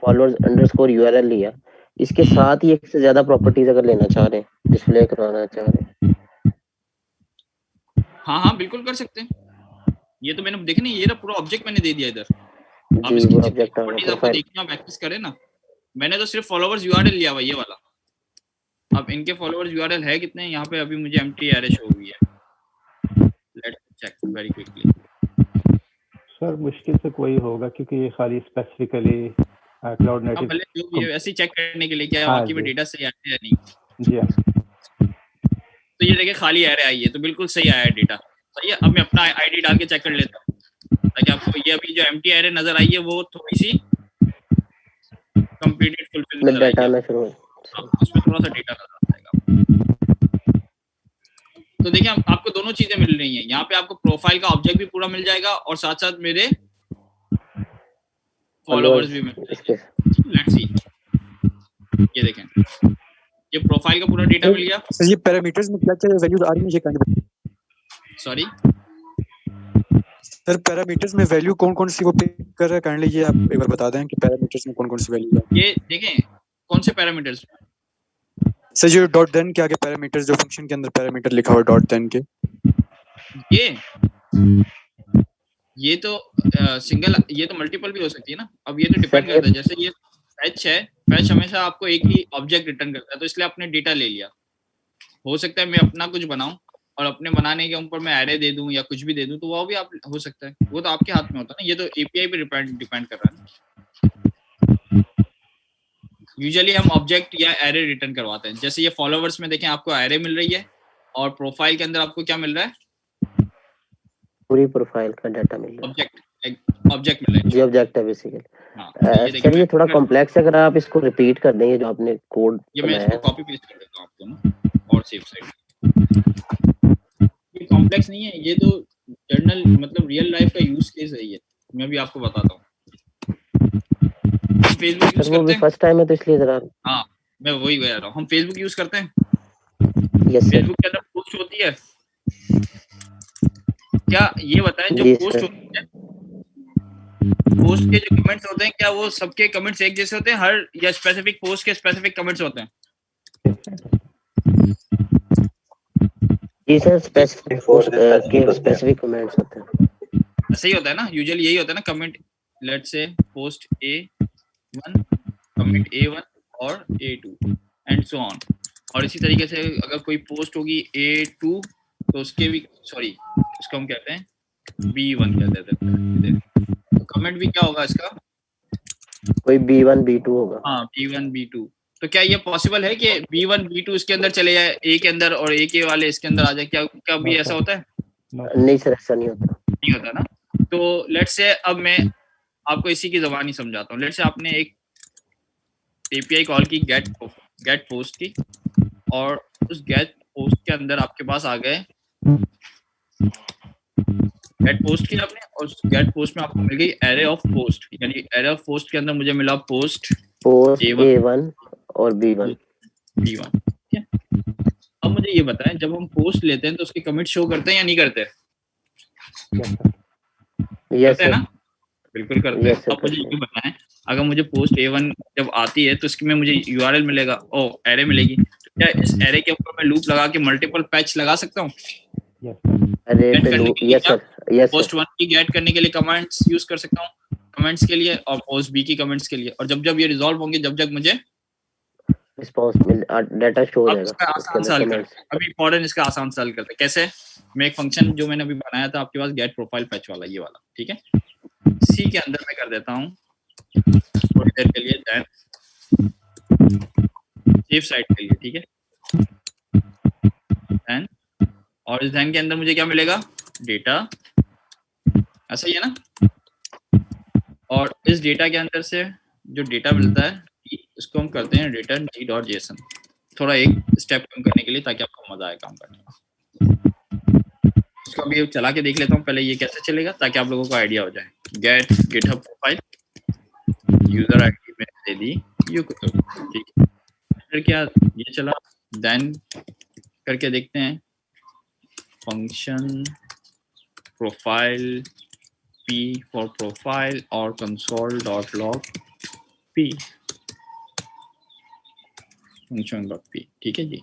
followers_URL लिया, इसके साथ ही एक से ज्यादा प्रॉपर्टीज अगर लेना चाह रहे हैं, डिस्प्ले करवाना चाह रहे हैं, हाँ बिल्कुल कर सकते हैं। ये तो मैंने देखा नहीं, ये ना पूरा ऑब्जेक्ट मैंने दे दिया इधर। आप जी इसकी वो जितनी ऑब्जेक्ट प्रॉपर्टीज आपको देखनी आप एक्सेस करें ना, मैंने तो सिर्फ फॉलोवर्स यूआरएल लिया हुआ ये वाला। अब इनके फॉलोवर्स यूआरएल है कितने, यहाँ पे अभी मुझे एम्प्टी एरे शो हुई है। Let's check very quickly. Sir मुश्किल से कोई होगा क्योंकि ये खाली स्पेसिफिकली क्लाउड हाँ नेटिव भले जो भी है ऐसे ही चेक करने के लिए क्या हाँ बाकी में जी। डेटा सही आया है या नहीं। जी हाँ तो ये देखिए खाली एरे आई है, तो बिल्कुल सही आया है डेटा, सही है। अब मैं अपना आईडी डाल के चेक कर लेता हूँ ताकि आपको ये अभी जो एम्प्टी एरे नजर आई है वो थोड़ी सी कंप्लीटेड फुलफिल नजर डाटा आएगी। में शुरू उसमें थोड़ा सा डेटा नजर आएगा। तो देखिए आपको दोनों चीजें मिल रही हैं, यहाँ पे आपको प्रोफाइल का ऑब्जेक्ट भी पूरा मिल जाएगा और साथ साथ मेरे फॉलोवर्स भी मिल जाएंगे। लेट्स सी, ये देखें ये प्रोफाइल का पूरा डेटा मिल गया। सर ये पैरामीटर्स में क्या क्या वैल्यूज आ रही है ये काइंड सॉरी सर पैरामीटर्स में वैल्यू कौन कौन सी वो पिक कर रहा है, काइंडली ये आप एक बार बता दें कि पैरामीटर्स में कौन कौन सी वैल्यू है। ये देखें कौन से पैरामीटर्स। सर जो डॉट देन के आगे पैरामीटर्स, जो फंक्शन के अंदर पैरामीटर लिखा हुआ है डॉट देन के, ये तो सिंगल, ये तो मल्टीपल भी हो सकती है ना। अब ये तो डिपेंड करता है, जैसे ये फैच है, फैच हमेशा आपको एक ही ऑब्जेक्ट रिटर्न करता है, तो इसलिए आपने डेटा ले लिया। हो सकता है मैं अपना कुछ बनाऊं और अपने बनाने के ऊपर मैं एरे दे दूं या कुछ भी दे दूं, तो वो भी आप हो सकता है, वो तो आपके हाथ में होता है ना। ये तो एपीआई पे डिपेंड कर रहा है। यूजुअली हम ऑब्जेक्ट या एरे रिटर्न करवाते हैं। जैसे ये फॉलोवर्स में देखें आपको एरे मिल रही है और प्रोफाइल के अंदर आपको क्या मिल रहा है, पूरी प्रोफाइल का डाटा मिल रहा है। ऑब्जेक्ट मिल रहा है जी ऑब्जेक्ट है बेसिकली। हाँ, सर ये थोड़ा कॉम्प्लेक्स है, अगर आप इसको रिपीट कर देंगे जो आपने कोड ये मैं बनाया इसको है। कॉपी पेस्ट कर देता हूं आपको ना, और सेव साइड। ये कॉम्प्लेक्स नहीं है, ये तो जर्नल मतलब रियल लाइफ का यूज केस है। ये मैं भी आपको बताता हूँ। फेसबुक यूज सर वो करते भी हैं। फर्स्ट टाइम है तो इसलिए जरा। हाँ मैं वही कह रहा हूँ, हम फेसबुक यूज करते हैं। Yes sir. फेसबुक के अंदर पोस्ट होती है क्या, ये बताएं जो जी पोस्ट सर। होती है, पोस्ट के जो कमेंट्स होते हैं क्या वो सबके कमेंट्स एक जैसे होते हैं, हर या स्पेसिफिक पोस्ट के स्पेसिफिक कमेंट्स होते हैं? जी सर, स्पेसिफिक पोस्ट के स्पेसिफिक कमेंट्स होते हैं। सही होता है ना, यूजुअली यही होता है ना। Comment let's say post A1, comment A1 और A2 एंड सो ऑन। और इसी तरीके से अगर कोई पोस्ट होगी A2 तो उसके भी, सॉरी उसको हम कहते हैं B1 कहते हैं। तो कमेंट भी क्या होगा इसका, कोई B1 B2 होगा। हाँ B1 B2। तो क्या ये पॉसिबल है कि B1 B2 इसके अंदर चले जाए, A के अंदर, और A के वाले इसके अंदर आ जाए? क्या कभी ऐसा होता है? नहीं सर ऐसा नहीं होता। नहीं होता ना। तो लेट्स से अब मैं आपको इसी की ज़बानी समझाता हूँ। लेट्स से आपने एक एपीआई कॉल की गेट पोस्ट की, और उस गेट पोस्ट के अंदर आपके पास आ गए, गेट पोस्ट की आपने, और उस गेट पोस्ट में आपको मिल गई एरे ऑफ पोस्ट, यानी एरे ऑफ पोस्ट के अंदर मुझे मिला पोस्ट A1 और B1। ठीक है। अब मुझे ये बताएं, जब हम पोस्ट लेते हैं तो उसके कमिट शो करते हैं या नहीं करते? यस करते हैं सर। ना, बिल्कुल करते हैं। अब मुझे ये बताएं, अगर मुझे पोस्ट A1 जब आती है तो इसमें मुझे यूआरएल मिलेगा, ओ एरे मिलेगी, तो क्या इस एरे के ऊपर मैं लूप लगा के मल्टीपल पैच लगा सकता हूँ? अरे पे loop, yes sir, yes post 1 की गेट करने के लिए कमेंट्स यूज कर सकता हूँ, कमेंट्स के लिए, और पोस्ट B की कमेंट्स के लिए। और जब जब ये रिजॉल्व होंगे, जब जब मुझे रिस्पांस मिल डाटा शो हो अब जाएगा। इसका आसान सॉल्व करते हैं। अभी फॉरन इसका आसान सॉल्व करते हैं। कैसे? मैं एक फंक्शन जो मैंने अभी बनाया था आपके पास, गेट प्रोफाइल पैच वाला, ये वाला, ठीक है। सी के अंदर मैं कर देता हूँ थोड़ी देर के लिए, देन सेव साइड के लिए, ठीक है। देन और इस then के अंदर मुझे क्या मिलेगा, डेटा, ऐसा ही है ना। और इस डेटा के अंदर से जो डेटा मिलता है इसको हम करते हैं रिटर्न g.json, थोड़ा एक स्टेप कम करने के लिए, ताकि आपको मजा आए काम करने में। इसको अभी चला के देख लेता हूँ पहले ये कैसे चलेगा, ताकि आप लोगों को आइडिया हो जाए। Get GitHub profile, user ID में दे दी यूकुतुब, ठीक है। फिर क्या ये चला, देन करके देखते हैं function profile p for profile और console.log p function.p, ठीक है जी।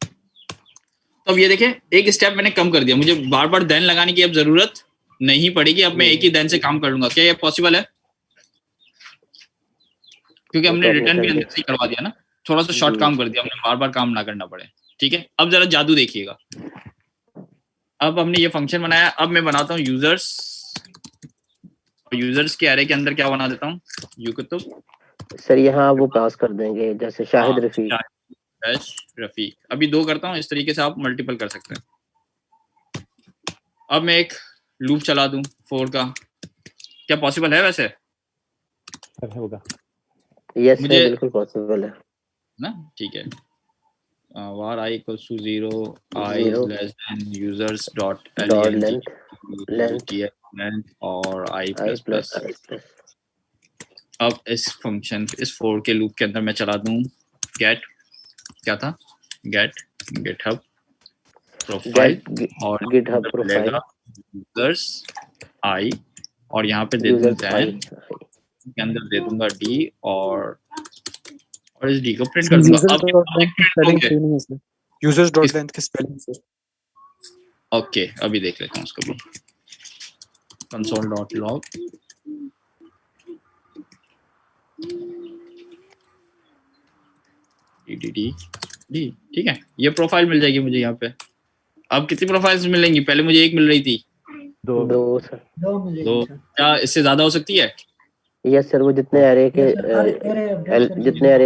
तो अब ये देखें एक स्टेप मैंने कम कर दिया, मुझे बार बार देन लगाने की अब जरूरत नहीं पड़ेगी। अब मैं एक ही देन से काम कर लूंगा। क्या ये पॉसिबल है? क्योंकि हमने रिटर्न भी अंदर से ही करवा दिया ना, थोड़ा सा शॉर्ट काम कर दिया हमने, बार बार काम ना करना पड़े, ठीक है। अब जरा जादू देखिएगा। अब हमने ये फंक्शन बनाया, अब मैं बनाता हूँ यूजर्स, और यूजर्स के एरे के अंदर क्या बना देता हूँ, यूकुतुब। सर यहाँ वो पास कर देंगे जैसे शाहिद रफीक, रफीक। अभी 2 करता हूँ, इस तरीके से आप मल्टीपल कर सकते हैं। अब मैं एक लूप चला दूं for का, क्या पॉसिबल है वैसे? होगा। यस मुझे बिल्कुल पॉसिबल है ना, ठीक है। var I equals to 0, I is less than users dot length और I plus। अब इस फंक्शन इस for के लूप के अंदर मैं चला दूं get, क्या था, get GitHub प्रोफाइल और GitHub प्रोफाइल users I, और यहाँ पे दे दूंगा then के अंदर दे दूंगा d, और इस d को प्रिंट कर दूंगा। अब यूजर्स डॉट लेंथ की स्पेलिंग सर। ओके अभी देख लेता हूँ उसको भी। console.log d, ठीक है। ये प्रोफाइल मिल जाएगी मुझे यहाँ पे। अब कितनी प्रोफाइल्स मिलेंगी? पहले मुझे एक मिल रही थी, दो सर। दो क्या इससे ज्यादा हो सकती है? यस सर, वो जितने एरे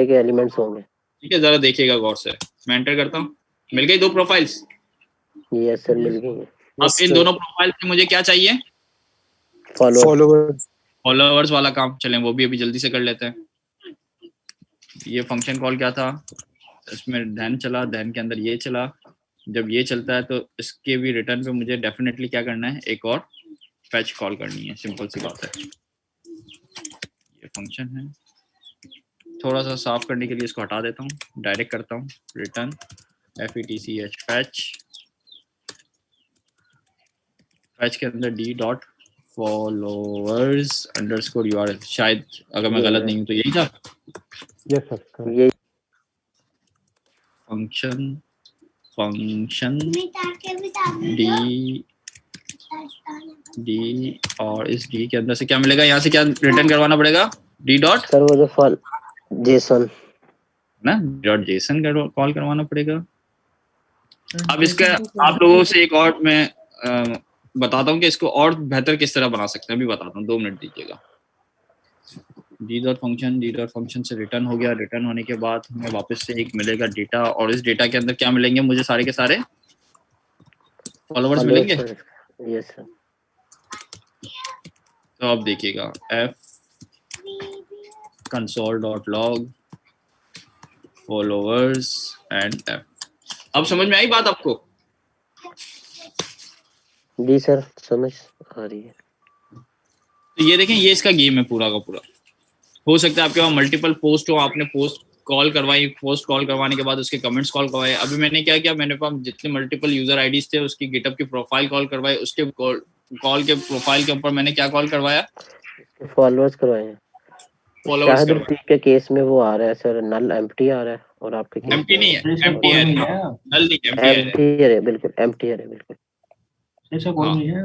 के एलिमेंट्स होंगे। ठीक है, जरा देखिएगा गौर से। मैं एंटर करता हूँ, मिल गई 2 प्रोफाइल्स। यस सर मिल गई है। अब इन दोनों प्रोफाइल से मुझे क्या चाहिए? फॉलोअर्स वाला काम। चलें वो भी अभी जल्दी से कर लेते हैं। ये फंक्शन कॉल क्या था, इसमें then चला, then के अंदर ये चला। जब ये चलता है तो इसके भी रिटर्न पे मुझे डेफिनेटली क्या करना है, एक और फैच कॉल करनी है। सिंपल सी बात है। ये फंक्शन है, थोड़ा सा साफ करने के लिए इसको हटा देता हूँ, डायरेक्ट करता हूँ रिटर्न fetch फैच के अंदर d dot followers underscore URL, शायद अगर मैं गलत नहीं हूँ तो यही था। यस सर, ये फंक्शन डी और इस डी के अंदर से क्या मिलेगा, यहाँ से क्या रिटर्न करवाना पड़ेगा, डी डॉट सर वो जो जेसन ना, डॉट जेसन का कॉल करवाना पड़ेगा। अब इसका आप लोगों से एक और मैं बताता हूँ कि इसको और बेहतर किस तरह बना सकते हैं, अभी बताता हूँ, 2 मिनट दीजिएगा। डी डॉट फंक्शन से रिटर्न हो गया। रिटर्न होने के बाद हमें वापस से एक मिलेगा डेटा, और इस डेटा के अंदर क्या मिलेंगे मुझे, सारे के सारे फॉलोअर्स मिलेंगे। Yes sir. तो अब देखिएगा f console.log followers and f। अब समझ में आई बात आपको? जी सर समझ आ रही है। तो ये देखें, ये इसका गेम है पूरा का पूरा। हो सकता है आपके वहाँ मल्टीपल पोस्ट हो, आपने पोस्ट कॉल करवाई, पोस्ट कॉल करवाने के बाद उसके कमेंट्स कॉल करवाए। अभी मैंने क्या किया, मैंने पास जितने मल्टीपल यूजर आईडीज थे उसकी गिटहब की प्रोफाइल कॉल करवाई, उसके कॉल के प्रोफाइल के ऊपर मैंने क्या कॉल करवाया, फॉलोअर्स करवाए हैं। शाहिद रफीक के केस में वो आ रहा है सर, नल एम्प्टी आ रहा है, और आपके केस एम्प्टी नहीं है, एम्प्टी है, नल नहीं, एम्प्टी है, बिल्कुल एम्प्टी है, बिल्कुल ऐसा कोई नहीं है।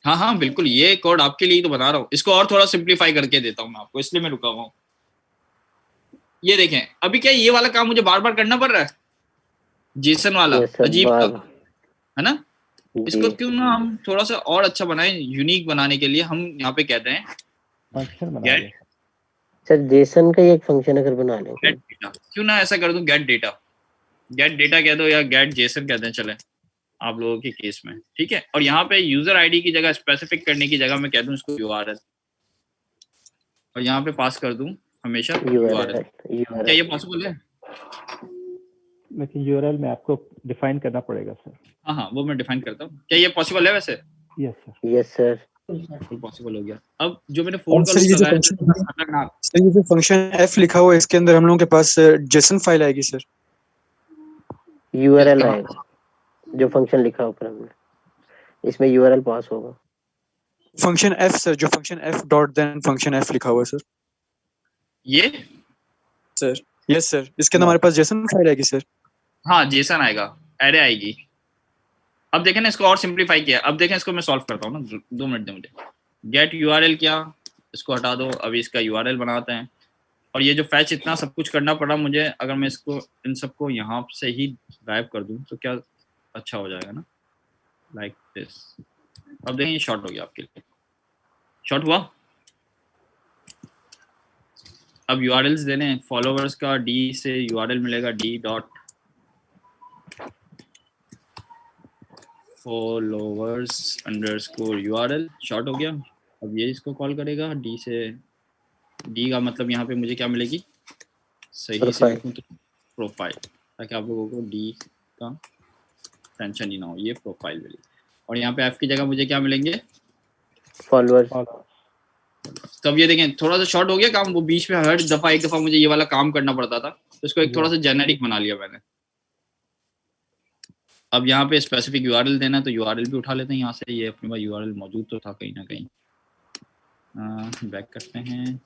हाँ बिल्कुल, ये कोड आपके लिए तो बना रहा हूँ। इसको और थोड़ा सिंप्लीफाई करके देता हूँ मैं आपको, इसलिए मैं रुका हुआ हूँ। ये देखें, अभी क्या ये वाला काम मुझे बार बार करना पड़ रहा है, जेसन वाला, अजीब है ना। इसको क्यों ना हम थोड़ा सा और अच्छा बनाएं, यूनिक बनाने के लिए हम यहाँ पे कहते हैं गेट। सर जेसन का एक फंक्शन अगर बना लेंगे, गेट डेटा, क्यों ना ऐसा कर दूं, गेट डेटा कह दो या गेट जेसन कहते हैं। चले आप लोगों के केस में, ठीक है। और यहाँ पे यूजर आईडी की जगह स्पेसिफिक करने की जगह मैं कह दूं इसको URL, और यहाँ पे पास कर दूं हमेशा URL। क्या ये पॉसिबल है? लेकिन यूआरएल में आपको डिफाइन करना पड़ेगा सर। हाँ हाँ, वो मैं डिफाइन करता हूँ। क्या ये पॉसिबल है वैसे? Yes sir. Yes sir, possible हो गया। अब जो मैंने फोन सर ये जो फंक्शन F लिखा हुआ है इसके अंदर हम लोगों के पास जेसन फाइल आएगी सर। यूआरएल आएगा जो फंक्शन लिखा ऊपर हमने, इसमें यूआरएल पास होगा। फंक्शन F सर, जो function F dot then function F लिखा हुआ है सर। ये सर यस सर, इसके अंदर हमारे पास जेसन फाइल आएगी सर। हाँ, जेसन आएगा, एरे आएगी। अब देखें ना, इसको और सिंपलीफाई किया। अब देखें, इसको मैं सॉल्व करता हूँ ना, 2 मिनट दे मुझे। गेट URL किया, इसको हटा दो, अभी इसका URL बनाते हैं। और ये जो फैच इतना सब कुछ करना पड़ा मुझे, अगर मैं इसको इन सबको यहाँ से ही गायब कर दूँ तो क्या अच्छा हो जाएगा ना, लाइक दिस। अब देखें, ये शॉर्ट हो गया आपके लिए, शॉर्ट हुआ। अब URLs देने, फॉलोवर्स का D से URL मिलेगा, D dot followers underscore URL, short हो गया। अब ये इसको कॉल करेगा D से, D का मतलब यहाँ पे मुझे क्या मिलेगी, सही से लिखूँ तो प्रोफाइल, ताकि आप लोगों को D का टेंशन ही ना हो, ये प्रोफाइल मिली। और यहाँ पे F की जगह मुझे क्या मिलेंगे, फॉलोअर्स। तो अब ये देखें, थोड़ा सा शॉर्ट हो गया काम। वो बीच में हर दफा एक दफा मुझे ये वाला काम करना पड़ता था, तो इसको एक थोड़ा सा जेनेरिक बना लिया मैंने। अब यहाँ पे स्पेसिफिक URL देना है, तो URL भी उठा लेते हैं यहाँ से। ये अपने पास URL मौजूद तो था कहीं ना कहीं। बैक करते हैं,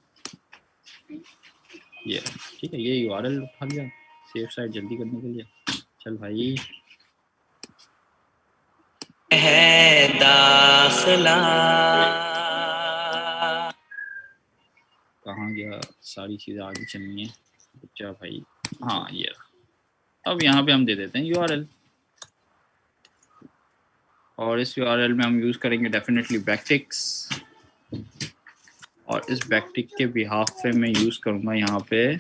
ये ठीक है, ये URL उठा लिया सेफ साइड जल्दी करने के लिए। चल भाई, है दाखिला कहाँ गया, सारी चीज़ें आगे चलनी है बच्चा भाई। हाँ ये, अब यहाँ पे हम दे देते हैं URL, और इस URL में हम यूज़ करेंगे डेफिनेटली बैकटिक्स। और इस बैकटिक के बिहाफ पे मैं यूज़ करूँगा यहाँ पे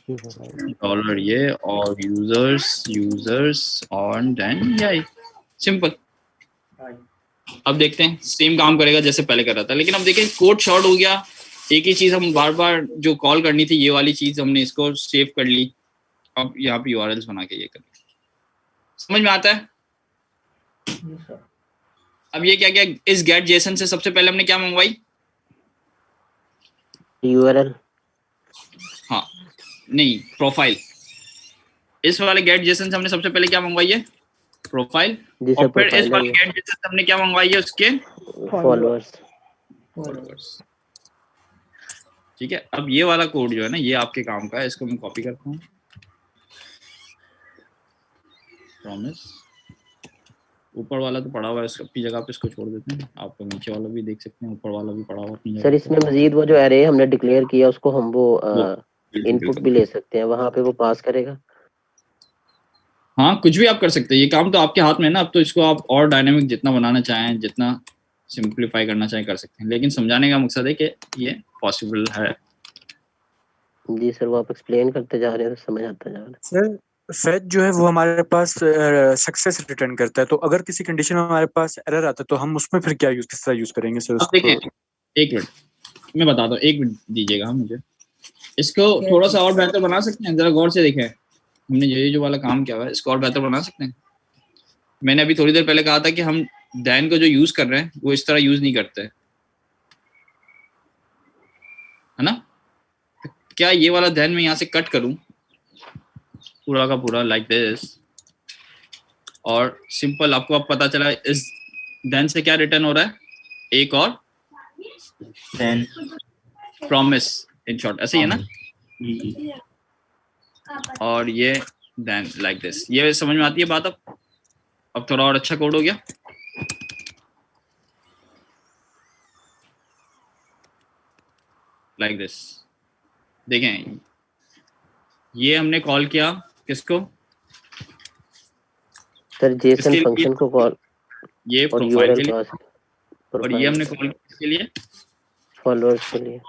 डॉलर ये, और यूजर्स और देन यही सिंपल। अब देखते हैं, सेम काम करेगा जैसे पहले कर रहा था, लेकिन अब देखें कोड शॉर्ट हो गया। एक ही चीज़ हम बार बार जो कॉल करनी थी, ये वाली चीज़ हमने इसको सेव कर ली। अब यहाँ पे URLs बना के ये कर, समझ में आता है? अब ये क्या क्या, इस गेट जेसन से सबसे पहले हमने क्या मंगवाई, URL। हाँ नहीं, प्रोफाइल। इस वाले गेट जेसन से हमने सबसे पहले क्या मंगवाई है, प्रोफाइल। और फिर इस वाले गेट जेसन से हमने क्या मंगवाई है, उसके फॉलोअर्स। ठीक है। अब ये वाला कोड जो है ना, ये आपके काम का है। इसको मैं कॉपी करता हूँ, प्रॉमिस। ऊपर वाला तो पड़ा हुआ है, अपनी जगह पे इसको छोड़ देते हैं। आप लोग नीचे वाला भी देख सकते हैं, ऊपर वाला भी पड़ा हुआ अपनी जगह। सर इसमें मजीद वो जो एरे हमने डिक्लेयर किया, उसको हम वो इनपुट भी ले सकते हैं, वहां पे वो पास करेगा। हाँ, कुछ भी आप कर सकते हैं, ये काम तो आपके हाथ में है ना। अब तो इसको आप और डायनामिक जितना बनाना चाहें, जितना सिंप्लीफाई करना चाहें कर सकते हैं, लेकिन समझाने का मकसद है कि ये पॉसिबल है। जी सर, वो आप एक्सप्लेन करते जा रहे हैं तो समझ आता जा रहा है। सर फेच जो है वो हमारे पास सक्सेस रिटर्न करता है, तो अगर किसी कंडीशन में हमारे पास एरर आता है तो हम उसमें फिर क्या किस तरह यूज करेंगे सर उसको? देखें, एक मिनट मैं बताता हूँ, 1 मिनट दीजिएगा मुझे। इसको थोड़ा सा और बेहतर बना सकते हैं, जरा गौर से देखें। हमने ये जो वाला काम किया हुआ है, इसको और बेहतर बना सकते हैं। मैंने अभी थोड़ी देर पहले कहा था कि हम दैन को जो यूज कर रहे हैं वो इस तरह यूज नहीं करते, है ना। क्या ये वाला दैन मैं यहाँ से कट करूं पूरा का पूरा लाइक दिस, और सिंपल आपको अब पता चला इस दैन से क्या रिटर्न हो रहा है, एक और देन प्रॉमिस, इन शॉर्ट ऐसे ही है ना। और ये देन लाइक दिस, ये समझ में आती है बात। अब थोड़ा और अच्छा कोड हो गया। लाइक दिस, देखें ये हमने कॉल किया किसको, सर जेसन फंक्शन को कॉल, ये प्रोफाइल के लिए, और ये हमने कॉल किसके लिए, फॉलोअर्स के लिए।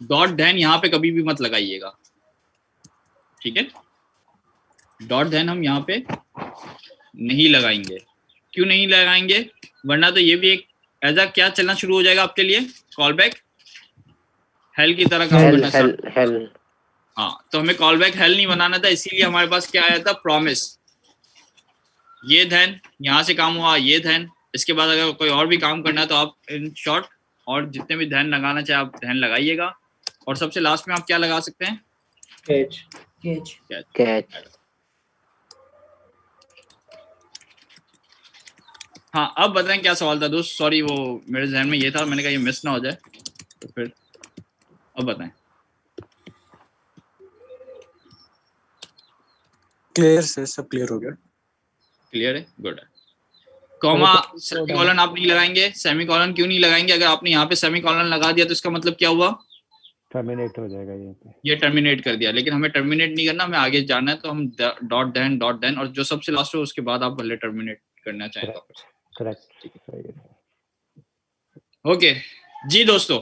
डॉट देन यहाँ पे कभी भी मत लगाइएगा, ठीक है। डॉट देन हम यहाँ पे नहीं लगाएंगे। क्यों नहीं लगाएंगे? वरना तो ये भी एक एज अ क्या चलना शुरू हो जाएगा आपके लिए, कॉल बैक हेल की तरह काम करना हेल। हाँ, तो हमें कॉल बैक हेल नहीं बनाना था, इसीलिए हमारे पास क्या आया था, प्रॉमिस। ये धन यहाँ से काम हुआ, ये धन, इसके बाद अगर कोई और भी काम करना है तो आप इन शॉर्ट और जितने भी धन लगाना चाहे आप धन लगाइएगा। और सबसे लास्ट में आप क्या लगा सकते हैं? कैच। हाँ, अब बताएं क्या सवाल था दोस्त? सॉरी, वो मेरे जहन में ये था, मैंने कहा ये मिस ना हो जाए, तो फिर अब बताएं। क्लियर से सब क्लियर हो गया। क्लियर है, गुड है। कॉमा सेमीकोलन आप नहीं लगाएंगे। सेमीकोलन क्यों नहीं लगाएंगे? अगर आपने यहाँ पे सेमीकोलन लगा दिया तो इसका मतलब क्या हुआ? टर्मिनेट हो जाएगा ये पे। ये टर्मिनेट कर दिया, लेकिन हमें टर्मिनेट नहीं करना, हमें आगे जाना है, तो हम डॉट देन और जो सबसे लास्ट हो उसके बाद आप भले टर्मिनेट करना चाहें तो। करेक्ट, सही है। ओके जी दोस्तों,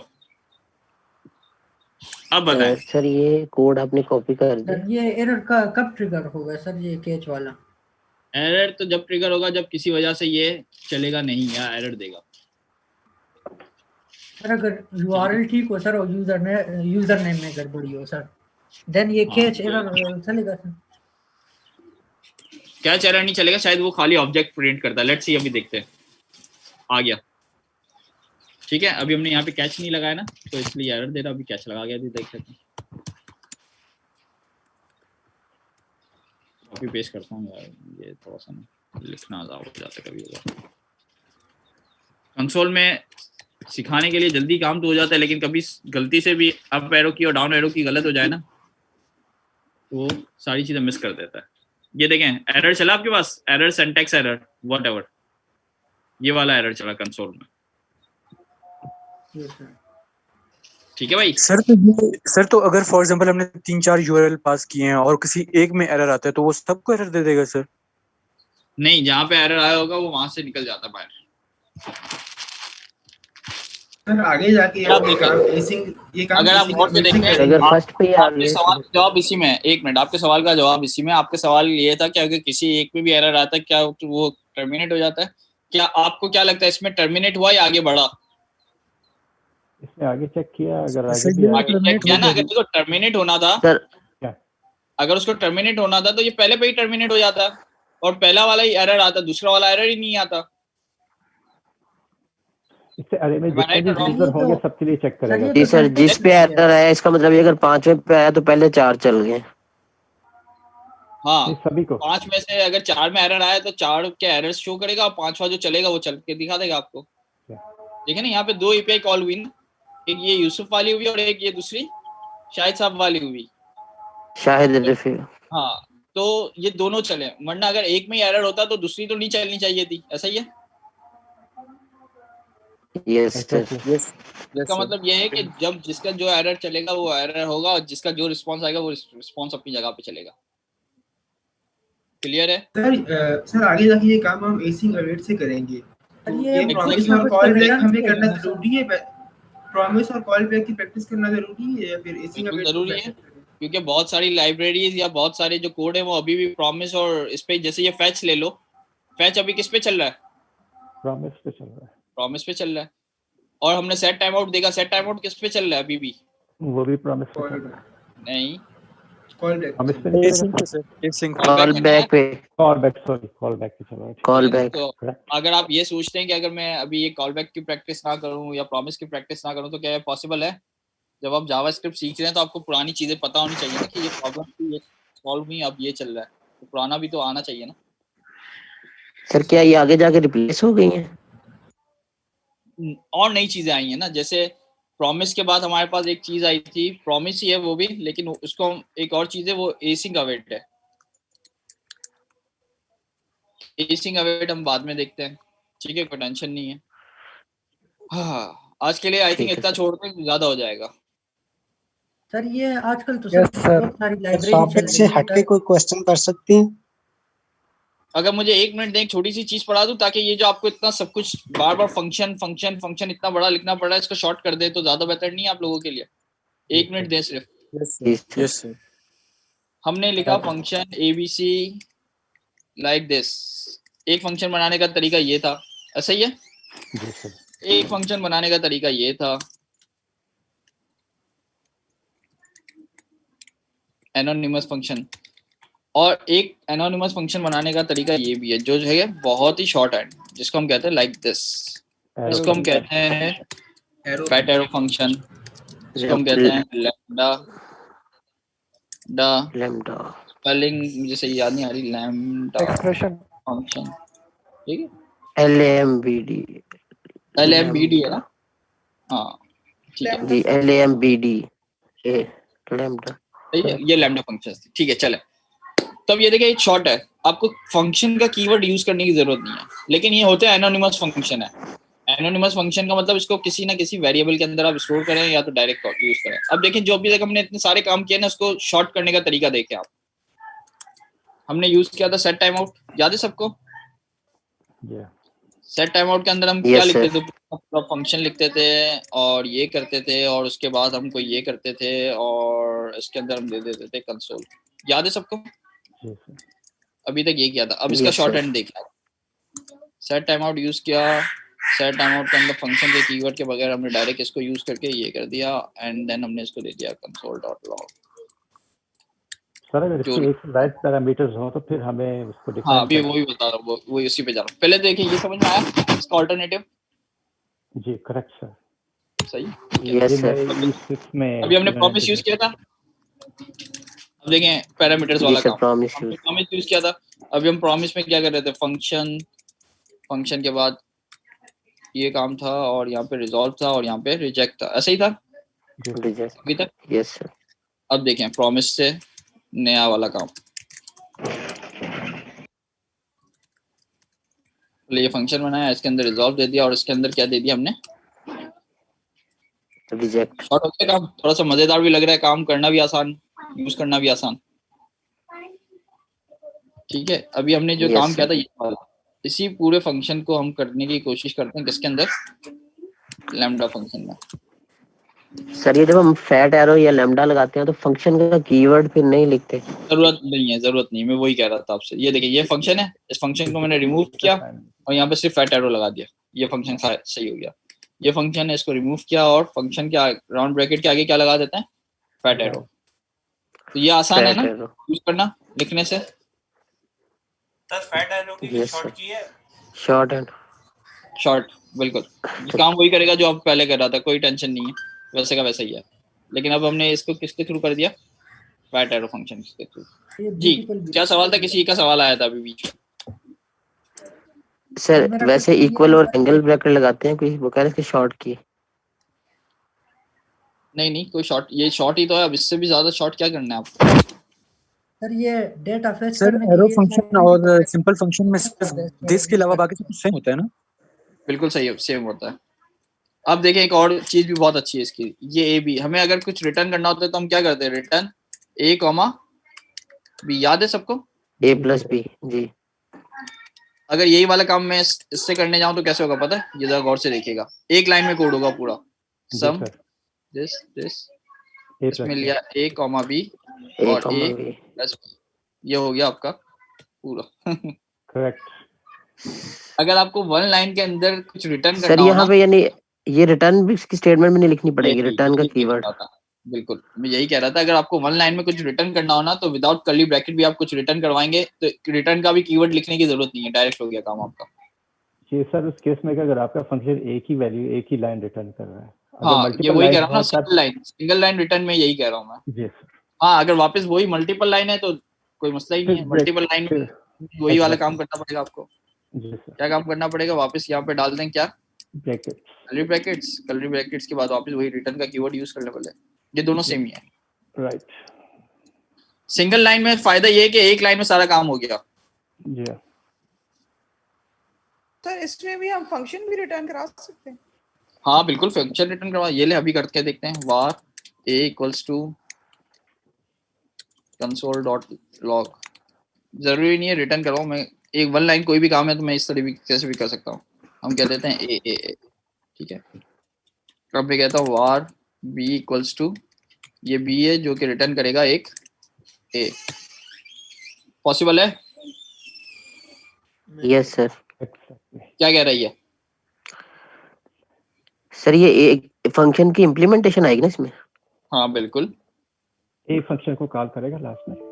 अब बताएं। सर ये कोड आपने कॉपी कर दिया। सर ये एरर का कब ट्रिगर होगा सर, ये कैच वाला? एरर तो जब ट्रिगर होगा जब किसी वजह से ये चलेगा नहीं या एरर देगा। सर अगर यूआरएल ठीक हो सर और यूजर नेम में गड़बड़ी हो सर, देन ये कैच एरर चलेगा सर? कैच एरर नहीं चलेगा, शायद वो खाली ऑब्जेक्ट प्रिंट करता है। लेट्स सी, अभी देखते हैं। आ गया, ठीक है। अभी हमने यहाँ पे कैच नहीं लगाया ना, तो इसलिए एरर दे रहा। अभी कैच लगा गया, अभी देख लेते हैं। कॉपी पेस्ट करता हूँ यार, ये थोड़ा सा लिखना हो जाता है कभी। कंसोल में सिखाने के लिए जल्दी काम तो हो जाता है, लेकिन कभी गलती से भी अप एरो की और डाउन एरो की गलत हो जाए ना, तो वो सारी चीजें मिस कर देता है। ये देखें, एरर चला आपके पास, एरर सिंटैक्स एरर व्हाटएवर, ये वाला एरर चला कंसोल में, ठीक है भाई। सर तो अगर फॉर एग्जांपल हमने 3-4 यूआरएल पास किए हैं और किसी एक में एरर आता है तो वो सबको एरर दे देगा सर? नहीं, जहाँ पे एरर आया होगा वो वहां से निकल जाता है बाहर। सर आगे जाके अगर आप गौर से देखते हैं, आपके सवाल का जवाब इसी में है। एक मिनट, आपके सवाल का जवाब इसी में। आपके सवाल ये था कि अगर किसी एक में भी एरर आता है क्या वो टर्मिनेट हो जाता है? क्या आपको क्या लगता है, इसमें टर्मिनेट हुआ या आगे बढ़ा? इसमें आगे चेक किया, अगर आगे चेक किया ना, अगर देखो टर्मिनेट होना था, अगर उसको टर्मिनेट होना था तो ये पहले पे ही टर्मिनेट हो जाता, और पहला वाला ही एरर आता, दूसरा वाला एरर ही नहीं आता। इससे अरे में जितने भी यूजर होंगे सबके लिए चेक करेगा। जी सर, जिस पे एरर है इसका मतलब ये अगर 5वें पे आया तो पहले 4 चल गए। हाँ, सभी को 5 में से अगर 4 में एरर आया तो 4 के एरर शो करेगा, और 5वां जो चलेगा वो चल के दिखा देगा आपको। देखिए ना, यहाँ पे 2 एपीआई कॉल हुई ना, एक ये यूसुफ वाली हुई और एक ये दूसरी शाहिद साहब वाली हुई। हाँ, तो ये दोनों चले, वरना अगर एक में एरर होता तो दूसरी तो नहीं चलनी चाहिए थी। ऐसा ही है? यस सर, इसका मतलब ये है कि जब जिसका जो एरर चलेगा वो एरर होगा, और जिसका जो रिस्पांस आएगा वो रिस्पांस अपनी जगह पे चलेगा। क्लियर है सर आगे जाके ये काम हम एसिंग अवेट से करेंगे। ये प्रॉमिस और कॉल बैक हमें करना जरूरी है? प्रॉमिस और कॉल बैक की प्रैक्टिस करना जरूरी है या फिर एसिंग अवेट जरूरी है? क्योंकि बहुत सारी लाइब्रेरीज या बहुत सारे जो कोड है वो अभी भी प्रॉमिस और इस पे, जैसे ये फैच ले लो, फैच अभी किस पे चल रहा है? प्रॉमिस पे चल रहा है। प्रॉमिस पे चल रहा है। और हमने सेट टाइम आउट देखा, सेट टाइम आउट किस पे चल रहा है अभी भी? वो भी प्रॉमिस पे चल रहा है। नहीं, कॉल बैक प्रॉमिस पे नहीं चल रहा। कॉल बैक पे, कॉल बैक पे चल रहा है। Call back. तो अगर आप ये सोचते हैं कि अगर मैं अभी ये कॉल बैक की प्रैक्टिस ना करूं या प्रॉमिस की प्रैक्टिस ना करूं तो क्या ये पॉसिबल है? जब आप जावास्क्रिप्ट सीख रहे हैं तो आपको पुरानी चीजें पता होनी चाहिए ना, कि ये प्रॉब्लम थी, ये सॉल्व हुई, अब ये चल रहा है, तो पुराना भी तो आना चाहिए ना। सर क्या ये आगे जाके रिप्लेस हो गई हैं? और नई चीजें आई हैं ना, जैसे प्रॉमिस के बाद हमारे पास एक चीज आई थी, प्रॉमिस ही है वो भी, लेकिन उसको एक और चीज है, वो एसिंग अवेट है। एसिंग अवेट हम बाद में देखते हैं, ठीक है, कोई टेंशन नहीं है। हाँ, आज के लिए आई थिंक इतना छोड़ते हैं, ज्यादा हो जाएगा। सर ये आजकल तो सर बहुत सारी लाइब्रेरी टॉपिक से हटके कोई क्वेश्चन कर सकते हैं? अगर मुझे 1 मिनट दें, एक छोटी सी चीज पढ़ा दूं, ताकि ये जो आपको इतना सब कुछ बार बार फंक्शन फंक्शन फंक्शन इतना बड़ा लिखना पड़ रहा है, इसको शॉर्ट कर दे तो ज्यादा बेहतर नहीं है आप लोगों के लिए? 1 मिनट दें सिर्फ। Yes sir. हमने लिखा फंक्शन एबीसी लाइक दिस। एक फंक्शन बनाने का तरीका ये था, ऐसा ही है। जी सर। एक फंक्शन बनाने का तरीका ये था, एनोनिमस फंक्शन, और एक एनोनिमस फंक्शन बनाने का तरीका ये भी है जो है बहुत ही शॉर्ट है, जिसको हम कहते हैं लाइक दिस। इसको हम कहते हैं फैट एरो फंक्शन, इसको हम कहते हैं लैम्डा लैम्डा। स्पेलिंग मुझे सही याद नहीं आ रही, लैम्डा एक्सप्रेशन फंक्शन, ठीक है, LAMBD। LMBD है ना, हाँ ठीक है जी LAMBD लैम्डा, सही है, ये लैम्डा फंक्शन थी, ठीक है चले। तब ये देखिए शॉर्ट है, आपको फंक्शन का कीवर्ड यूज करने की जरूरत नहीं है, लेकिन ये होते हैं एनोनिमस फंक्शन है। एनोनिमस फंक्शन का मतलब इसको किसी ना किसी वेरिएबल के अंदर आप स्टोर करें या तो डायरेक्ट यूज करें। अब देखिए जो अभी तक हमने इतने सारे काम किए ना, उसको शॉर्ट करने का तरीका देखें आप। हमने यूज किया था सेट टाइम आउट, याद है सबको? सेट टाइम आउट के अंदर हम क्या लिखते थे, पूरा फंक्शन लिखते थे और ये करते थे, और उसके बाद हमको ये करते थे और इसके अंदर हम दे देते थे कंसोल, याद है सबको? अभी तक ये किया था। अब इसका शॉर्ट हैंड देखा, सेट टाइम आउट यूज किया, सेट टाइम आउट के अंदर फंक्शन के कीवर्ड के बगैर हमने डायरेक्ट इसको यूज करके ये कर दिया, एंड देन हमने इसको दे दिया console.log। सर अगर इसके एक राइट पैरामीटर्स हो तो फिर हमें उसको डिफाइन हाँ अभी वही बता रहा हूँ, वही उसी पे जा रहा हूँ। पहले देखिए ये समझ में आया इसका अल्टरनेटिव? जी करेक्ट सर, सही। Yes sir. अभी हमने प्रॉमिस यूज किया था, अब देखें पैरामीटर्स वाला काम, प्रॉमिस यूज किया था। अभी हम प्रॉमिस में क्या कर रहे थे, फंक्शन के बाद ये काम था, और यहाँ पे रिजॉल्व था, और यहाँ पे रिजेक्ट था, ऐसा ही था अभी तक। Yes sir. अब देखें प्रॉमिस से नया वाला काम, ये फंक्शन बनाया, इसके अंदर रिजॉल्व दे दिया, और इसके अंदर क्या दे दिया हमने, रिजेक्ट। शॉर्ट हो गया काम, थोड़ा सा मजेदार भी लग रहा है, काम करना भी आसान, यूज करना भी आसान, ठीक है। अभी हमने जो काम किया था ये वाला, इसी पूरे फंक्शन को हम करने की कोशिश करते हैं किसके अंदर, लैम्डा फंक्शन में। सर ये जब हम फैट एरो या लैम्डा लगाते हैं तो फंक्शन का कीवर्ड फिर नहीं लिखते? जरूरत नहीं, मैं वही कह रहा था आपसे। ये देखिए ये फंक्शन है, इस फंक्शन को मैंने रिमूव किया और यहाँ पे सिर्फ फैट एरो लगा दिया, ये फंक्शन सही हो गया। ये फंक्शन है, इसको रिमूव किया और फंक्शन के राउंड ब्रैकेट के आगे क्या लगा देते हैं, फैट एरो। तो ये आसान है ना यूज करना लिखने से। फैट एरो की शॉर्ट की है, शॉर्ट एंड शॉर्ट, बिल्कुल काम वही करेगा जो आप पहले कर रहा था, कोई टेंशन नहीं है, वैसे का वैसा ही है। लेकिन अब हमने इसको किसके थ्रू कर दिया, फैट एरो फंक्शन के थ्रू। जी क्या सवाल था, किसी का सवाल आया था अभी बीच में? सर वैसे इक्वल और एंगल ब्रैकेट लगाते हैं, कोई वो कह रहे थे शॉर्ट की। नहीं कोई शॉर्ट, ये शॉर्ट ही तो है, अब इससे भी ज्यादा शॉर्ट क्या करना है आपको? सर ये data fetch sir arrow function और सिंपल फंक्शन में सिर्फ दिस के अलावा बाकी सब कुछ सेम होता है ना? बिल्कुल सही, सेम होता है। अब देखिए एक और चीज भी बहुत अच्छी है इसकी, ये ए बी, हमें अगर कुछ रिटर्न करना होता है तो हम क्या करते हैं, रिटर्न ए कॉमा बी, याद है सबको? ए प्लस बी, जी। अगर यही वाला काम मैं इससे करने जाऊं तो कैसे होगा पता है? ये जरा गौर से देखिएगा, एक लाइन में कोड होगा पूरा, सम दिस इसमें लिया ए कॉमा बी और ए प्लस बी, ये हो गया आपका पूरा। करेक्ट। अगर आपको वन लाइन के अंदर कुछ रिटर्न करना सर यहाँ पे यानी ये रिटर्न भी इसकी स्टेटमेंट में नहीं लिखनी पड़ेगी, रिटर्न का कीवर्ड। बिल्कुल मैं यही कह रहा था, अगर आपको वन लाइन में कुछ रिटर्न करना हो ना तो विदाउट कर्ली ब्रैकेट भी आप कुछ रिटर्न करवाएंगे तो रिटर्न का भी कीवर्ड लिखने की जरूरत नहीं है, डायरेक्ट हो गया काम आपका। जी सर उस केस में अगर आपका फंक्शन एक ही वैल्यू एक ही लाइन रिटर्न कर रहा है, हाँ ये वही कह रहा हूँ ना, सिंगल लाइन रिटर्न में यही कह रहा हूँ मैं। जी सर। हाँ अगर वापस वही मल्टीपल लाइन है तो कोई मसला ही नहीं है, मल्टीपल लाइन में वही वाला काम करना पड़ेगा आपको। क्या काम करना पड़ेगा, वापस यहाँ पे डाल दें क्या, कर्ली ब्रैकेट्स के बाद वापस वही रिटर्न का कीवर्ड यूज करने वाले, ये दोनों सेम ही है। राइट। सिंगल लाइन में फायदा ये है कि एक लाइन में सारा काम हो गया। जी सर इसमें भी हम फंक्शन भी रिटर्न करा सकते हैं? हाँ बिल्कुल फंक्शन रिटर्न करवा, ये ले अभी करके देखते हैं, var a equals to console.log। जरूरी नहीं है रिटर्न करवाऊं मैं, एक वन लाइन कोई भी काम है तो मैं इस तरह भी कैसे भी कर सकता हूँ। हम कह देते हैं ए, ठीक है। अब मैं कहता हूँ var b इक्वल्स टू, ये b है जो कि रिटर्न करेगा एक a। पॉसिबल है? Yes sir. क्या कह रही है? सर ये एक फंक्शन की इम्प्लीमेंटेशन आएगी ना इसमें? हाँ बिल्कुल। एक फंक्शन को कॉल करेगा लास्ट में।